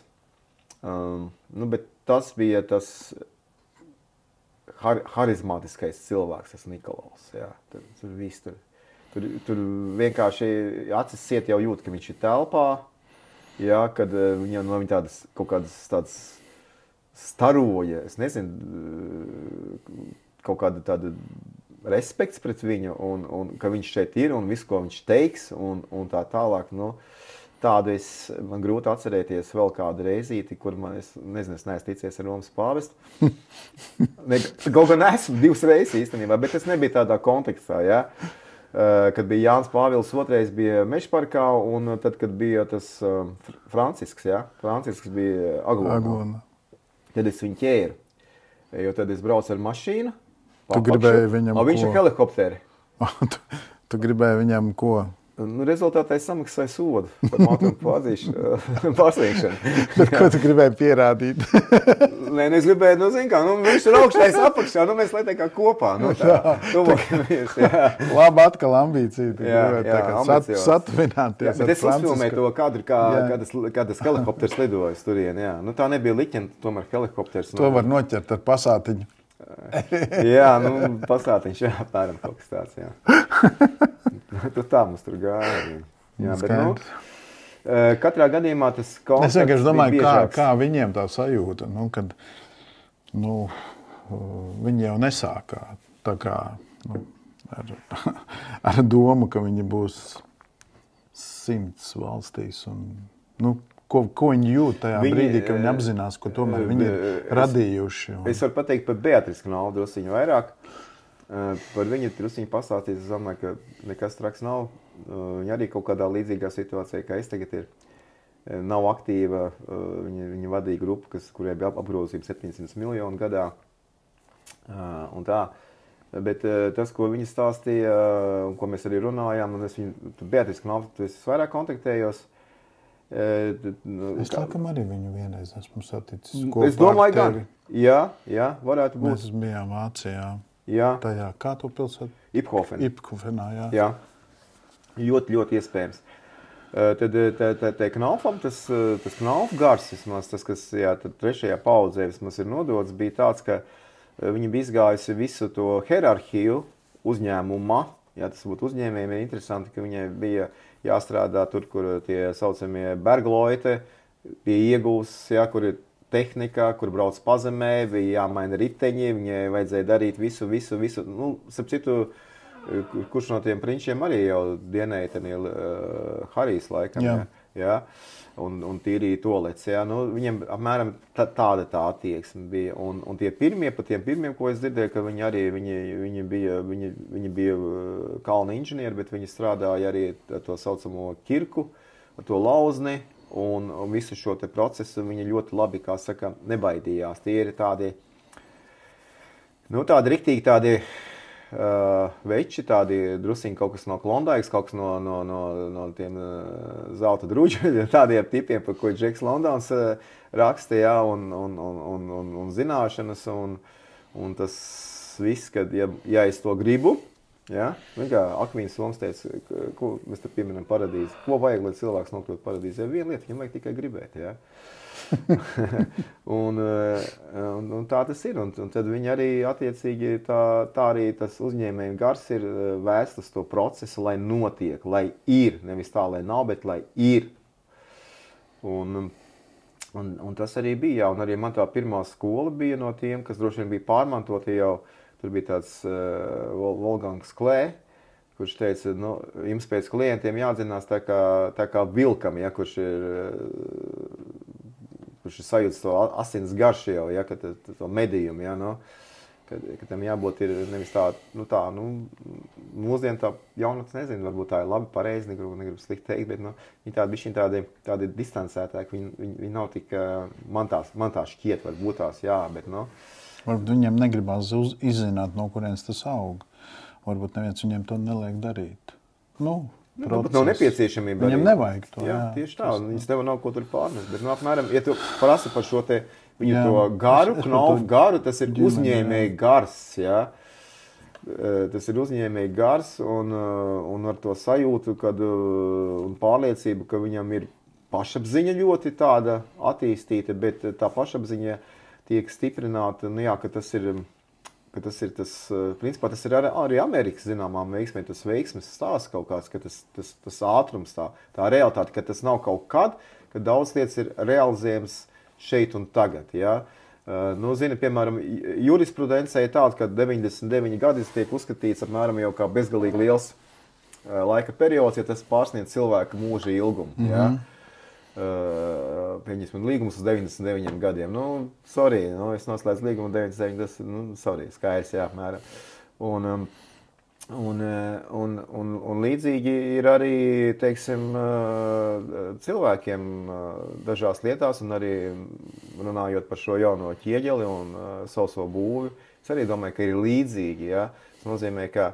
Bet tas bija tas harizmātiskais cilvēks, tas Nikolaus. Jā. Tur viss tur vienkārši acis ciet jau jūt, ka viņš ir telpā. Jā, kad viņam no viņa tādas kaut kādas staroja, es nezinu, kaut kāda tāda respekts pret viņu, un ka viņš šeit ir, un visu, ko viņš teiks, un tā tālāk. Tādu man grūti atcerēties vēl kādu reizīti, kur es neesmu ticies ar Romas pāvestu. Kaut gan esmu 2 reizes īstenībā, bet tas nebija tādā kontekstā, jā. Kad bija Jānis Pāvils II, bija Mežparkā, un tad, kad bija tas Francisks, jā, Francisks bija Aglonā. Tad es viņu ķēru, jo tad es braucu ar mašīnu. Tu gribēji viņam ko? Viņš ir helikopteri. Tu gribēji viņam ko? Rezultātā es samaksāju sodu par mātumu pārsniegšanu. Ko tu gribēji pierādīt? Nē, es gribēju, viņš ir augštais apakšā, mēs lai tā kā kopā. Tuvokamies, jā. Labi, atkal ambīcija. Jā, satuvināties. Bet es uzfilmēju to kadru, kā tas helikopters lidojas turien, jā. Tā nebija liķena, tomēr helikopters. To var noķert ar pasātiņu. Jā, pasātiņš, jā, apmēram kaut kas tāds, jā. Tā mums tur gāja. Jā, bet, katrā gadījumā tas koncepts es vienkārši domāju, bija biežāks. Kā viņiem tā sajūta, kad viņi jau nesākā tā kā ar domu, ka viņi būs 100 valstīs. Ko viņi jūt tajā brīdī, ka viņi apzinās, ko tomēr viņi ir radījuši? Es varu pateikt par Beatrici Knaudu drusciņu vairāk. Par viņu drusciņu pastāstīt, es domāju, ka nekas traks nav. Viņa arī kaut kādā līdzīgā situācijā, kā es tagad ir. Nav aktīva, viņa vadīja grupu, kurai bija apgrozījums 700 miljonu gadā. Un tā. Bet tas, ko viņa stāstīja, un ko mēs arī runājām, un es viņu, Beatrici Knaudu, es vairāk kontaktējos. Es laikam arī viņu vienreiz esmu saticis kopā. Es domāju, gan. Jā, varētu būt. Mēs bijām Vācijā. Jā. Tajā, kā to pilsētu? Iphofen. Jā. Jā. Ļoti iespējams. Tad Knaufam, tas Knaufu gars, vismaz, tas, kas tad 3. paudzē vismaz ir nodots, bija tāds, ka viņa bija izgājusi visu to hierarhiju uzņēmumā. Jā, tas būtu uzņēmējiem ir interesanti, ka viņai bija jāstrādā tur, kur tie saucamie bergloite bija iegūs, jā, kur ir tehnika, kur brauc pazemē, bija jāmaina riteņi, viņai vajadzēja darīt visu. Starp citu, kurš no tiem prinčiem arī jau dienēja tenī Harijs laikam, jā, un tīrīja tolets, jā. Viņiem apmēram tāda tā attieksme bija. Un tie pirmie, ko es dzirdēju, ka viņi bija kalna inženieri, bet viņi strādāja arī to saucamo kirku, to lauzni, un visu šo te procesu viņi ļoti labi, kā saka, nebaidījās. Tie ir tādi riktīgi tādi veči, tādi drusiņi kaut kas no Klondaikas, kaut kas no tiem zelta druģu, tādiem tipiem, par ko Džeks Londons raksta, jā, un zināšanas, un tas viss, kad, ja es to gribu, jā, kā Akvīns Soms teica, ko mēs te pieminam paradīzi, ko vajag, lai cilvēks nokļūt paradīzi? Ja viena lieta, viņam vajag tikai gribēt, jā. un tā tas ir, un tad viņi arī attiecīgi tā arī tas uzņēmēju gars ir vērsts uz to procesu, lai notiek, lai ir, nevis tā, lai nav, bet lai ir. Un tas arī bija, un arī man tā pirmā skola bija no tiem, kas droši vien bija pārmantoti jau, tur bija tāds Volgangs Klē, kurš teica, jums pēc klientiem jādzinās tā kā vilkam, ja, kurš ir sajūtas to asins garšu jau, ja, to medījumu, ja, ka tam jābūt ir nevis mūsdien tā jaunatnes nezinu, varbūt tā ir labi, pareizi, negribu slikti teikt, bet viņi tādi distancētāki, viņi nav tik, man tā šķiet, varbūt tās, jā, bet, Varbūt viņiem negribās izzināt, no kurienes tas aug. Varbūt neviens viņiem to neliek darīt. Varbūt nav nepieciešamība. Viņam nevajag to. Jā, tieši tā. Viņas tev nav ko tur pārnest. Bet, apmēram, ja tu prasa par šo te viņu to garu, Knaufu garu, tas ir uzņēmēji gars, jā. tas ir uzņēmēji gars un ar to sajūtu, un pārliecību, ka viņam ir pašapziņa ļoti tāda attīstīta, bet tā pašapziņa tiek stiprināta, ka tas ir principā tas ir arī Amerikas zināmā veiksmē, tas veiksmes stāsts kaut kāds, ka tas ātrums, tā realitāte, ka tas nav kaut kad, ka daudz lietas ir realizējams šeit un tagad, ja. Zini, piemēram, jurisprudencē ir tāda, ka 99 gadi tiek uzskatīts apmēram jau kā bezgalīgi liels laika periods, ja tas pārsniedz cilvēka mūža ilgumu, ja. Pieņemsim līgumus uz 99 gadiem. Es noslēdzu līgumu 99, tas, skaidrs, jā, apmēram. Un līdzīgi ir arī, teiksim, cilvēkiem dažās lietās, un arī runājot par šo jauno ķieģeli un sauso būvi, es arī domāju, ka ir līdzīgi, ja. Tas nozīmē, ka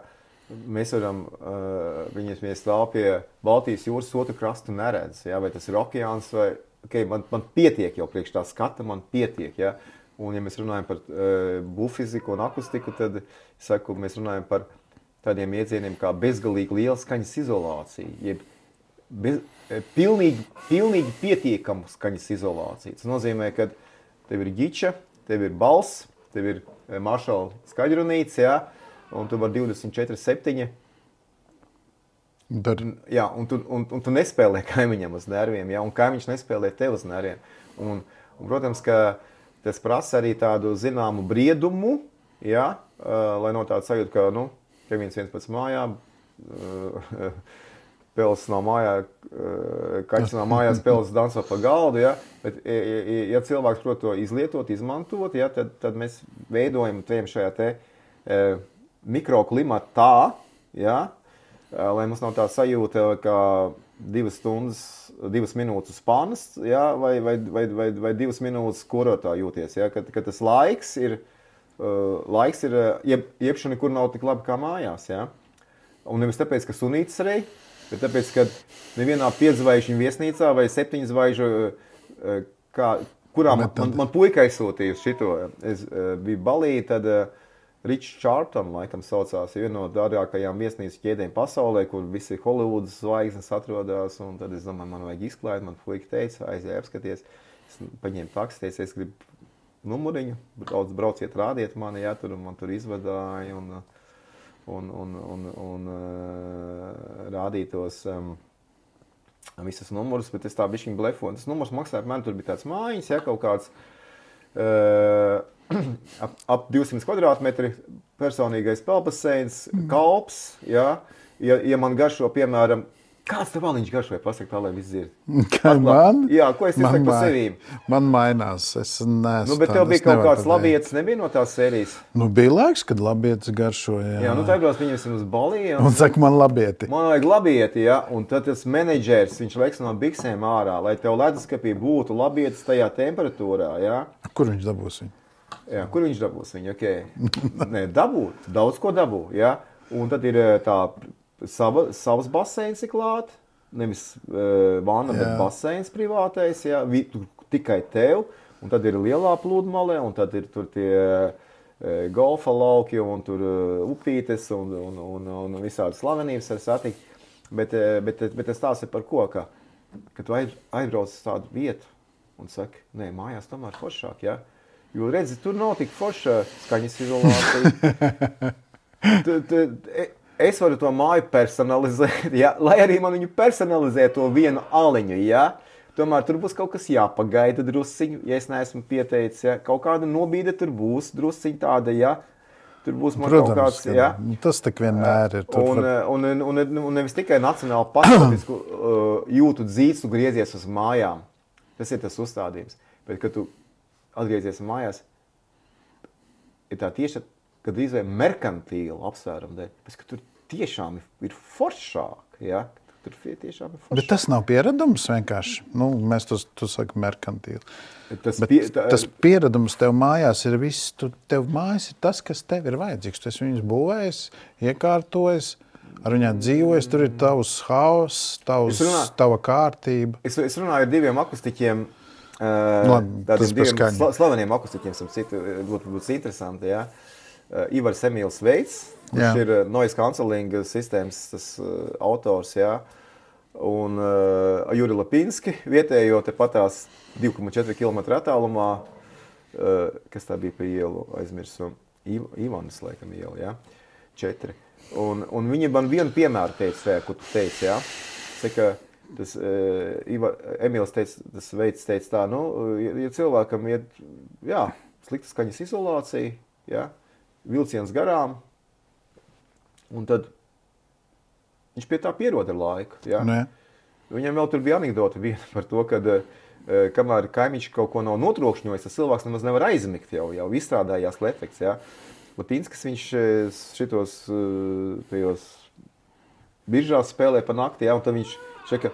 mēs varam, viņas stāv pie Baltijas jūras otru krastu neredz, ja, vai tas ir okeāns, vai, man pietiek jau priekš tā skata, man pietiek, ja, un ja mēs runājam par bufiziku un akustiku, tad, saku, mēs runājam par tādiem iedzieniem kā bezgalīgi liela skaņas izolācija, jeb pilnīgi pietiekamu skaņas izolāciju. Tas nozīmē, ka tev ir ģiča, tev ir balss, tev ir maršala skaļrunīts, ja, un tu vari 24/7. Jā, un tu nespēlē kaimiņam uz nerviem, ja, un kaimiņš nespēlē tev uz nerviem. Un, protams, ka tas prasa arī tādu zināmu briedumu, ja, lai no tāda sajūta, ka, Kevins viens pēc mājām, Pels nav mājā, kaķis nav mājās, Pels danso pa galdu, ja, bet ja cilvēks prot to izlietot, izmantot, ja, tad mēs veidojam šajā mikroklimatā, ja, lai mums nav tā sajūta, ka 2 minūtes panas, ja, vai 2 minūtes kurotā jūties, ja, ka tas laiks ir iepšana, kur nav tik labi kā mājās, ja. Un nevis tāpēc, ka sunītis rej, bet tāpēc, ka nevienā 5 zvaigžņu viesnīcā vai 7 zvaigžņu, kurā man puika aizsūtīja šito, es biju Balī, tad Rich Charlton, laikam saucās, viena no dārgākajām viesnīcu ķēdēm pasaulē, kur visi Hollywoodas zvaigznes atrodās, un tad es domāju, man vajag izklāt, man puika teica, aizjāja apskaties, es paņēmu taksi, teicu, es gribu numuriņu, brauciet, rādiet mani, ja, man tur izvadāja un rādītos visas numurus, bet es tā bišķiņ blefoju. Tas numurs maksāja, man tur bija tāds mājiņas, ja, kaut kāds ap 200 kvadrātmetri, personīgais peldbaseins, kalps, ja, ja man garšo, piemēram, kāds tev valiņš garšoja, pasaka tā, lai viss dzird? Kā man? Jā, ko es izsaku par sevīm? Man mainās, es neesmu bet tev bija kaut kāds labietis, nebija no tās sērijas? Bija laiks, kad labietis garšoja. Jā, tagad viņus uz Balī. Un saka, man labieti. Man vajag labieti, ja, un tad tas menedžers, viņš liks no biksēm ārā, lai tev leduskapī būtu labietis tajā temperatūrā, ja. Kur viņš dabūs viņu? Jā, kur viņš dabūs viņu, Nē, dabūt, daudz ko dabū, ja, un tad ir tā savas baseins ir klāt, nevis vana, bet baseins privātais, ja, tikai tev, un tad ir lielā pludmale, un tad ir tur tie golfa lauki, un tur upītes, un visādi slavenības var satikt, bet tas tās ir par ko, ka tu aizbrauc uz tādu vietu, un saki, nē, mājās tomēr foršāk, ja, jo redzi, tur nav tik forša skaņas izolācija. Es varu to māju personalizēt, ja? Lai arī man viņu personalizē to vienu aliņu, ja? Tomēr tur būs kaut kas jāpagaida drusciņu, ja es neesmu pieteicis, ja? Kaut kāda nobīde tur būs drusciņu tāda, ja? Tur būs man Protams, kaut kāds, ja? Tas tik vienmēr ir. Un nevis tikai nacionāli patriotisku jūtu dzīves, tu griezies uz mājām. Tas ir tas uzstādījums. Bet, kad tu atgriezies mājās, ir tā tieši kad drīz vai merkantīla apsvērumu dēļ, bet ka tur tiešām ir foršāk, ja? Tur tiešām ir foršāk. Bet tas nav pieredums vienkārši. Mēs tu saki merkantīli. Tas pieredums tev mājās ir viss. Tev mājās ir tas, kas tev ir vajadzīgs. Tu esi viņus būvējis, iekārtojis, ar viņām dzīvojis. Tur ir tavs hauss, tava kārtība. Es runāju ar 2 akustiķiem, tādiem 2 slaveniem akustiķiem, būtu interesanti, ja? Ivars Emīls Veits, kurš ir noise cancelling sistēmas tas autors, jā. Un Juri Lapinski, vietējo te patās 2,4 km attālumā, kas tā bija pa ielu, aizmirsu, Ivanas, laikam, iela, jā, 4. Un viņi man vienu piemēru teica, ko tu teici, jā. Saka, tas Emīls teica, tas Veits teica tā, nu, ja cilvēkam iet, jā, slikta skaņas izolācija, jā, vilciens garām, un tad viņš pie tā pierod ar laiku, jā. Ne. Viņam vēl tur bija anekdota viena par to, kad kamēr kaimiņš kaut ko nav notrokšņojis, tas cilvēks nemaz nevar aizmigt, jau izstrādājās efekts, jā. Lapinskis viņš šitos tajos biržās spēlē pa nakti, jā, un tad viņš šaka,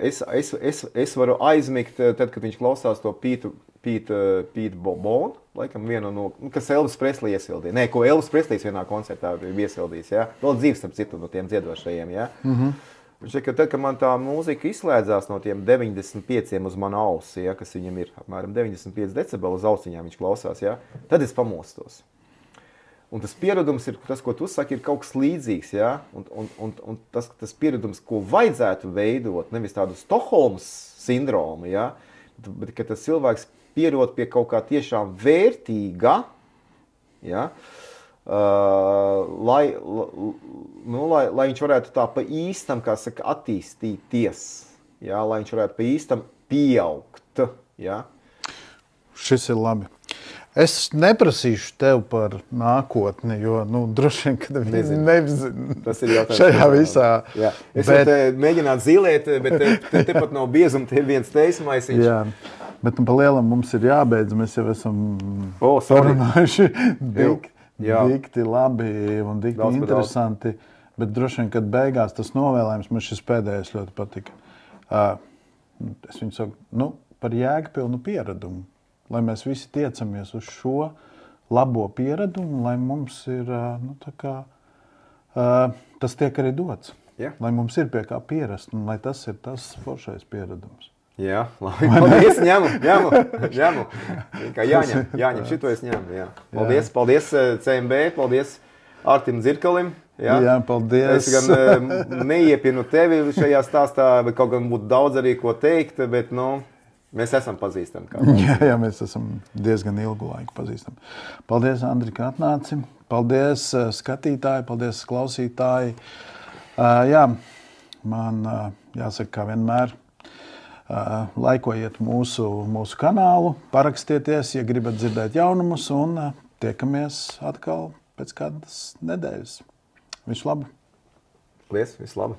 es varu aizmigt, tad, kad viņš klausās to Pete Bobonu, laikam vienu no, kas Elvis Presley iesildīja. Nē, ko Elvis Preslejs vienā koncertā iesildījis, jā. Vēl dzīves starp citu no tiem dziedošajiem, jā. Viņš saka, tad, kad man tā mūzika izslēdzās no tiem 95 uz manu ausi, ja, kas viņam ir apmēram 95 decibeli uz ausiņām viņš klausās, ja, tad es pamostos. Un tas pieredums ir, tas, ko tu saki, ir kaut kas līdzīgs, ja, un tas pieredums, ko vajadzētu veidot, nevis tādu Stokholmas sindromu, ja, bet ka tas cilvēks pierod pie kaut kā tiešām vērtīga, ja, lai viņš varētu tā pa īstam, kā saka, attīstīties, jā, lai viņš varētu pa īstam pieaugt, jā. Šis ir labi. Es neprasīšu tev par nākotni, jo, droši vien, kad viņi nezinu Tas ir jautājums. šajā visā. Jā. Es varu mēģināt zīlēt, bet tepat nav biezuma, te ir viens teismaisiņš. Jā, bet pa lielam mums ir jābeidz, mēs jau esam sarunājuši dikti labi un dikti daudz interesanti, bet droši vien, kad beigās tas novēlējums, man šis pēdējais ļoti patika. Es viņu saku, par jēgpilnu pieradumu, lai mēs visi tiecamies uz šo labo pieradumu, lai mums ir, tas tiek arī dots, lai mums ir pie kā pierast, un lai tas ir tas foršais pieradums. Jā, labi. Paldies, ņemu. Kā jāņem, šito es ņemu, jā. Paldies CMB, paldies Artim Dzirkalim. Jā, paldies. Es gan neiepinu tevi šajā stāstā, bet kaut gan būtu daudz arī ko teikt, bet, mēs esam pazīstami. Jā, mēs esam diezgan ilgu laiku pazīstami. Paldies, Andri, ka atnāci. Paldies, skatītāji, paldies, klausītāji. Jā, man jāsaka, kā vienmēr, laikojiet mūsu kanālu, parakstieties, ja gribat dzirdēt jaunumus, un tiekamies atkal pēc kādas nedēļas. Visu labu! Paldies, visu labu!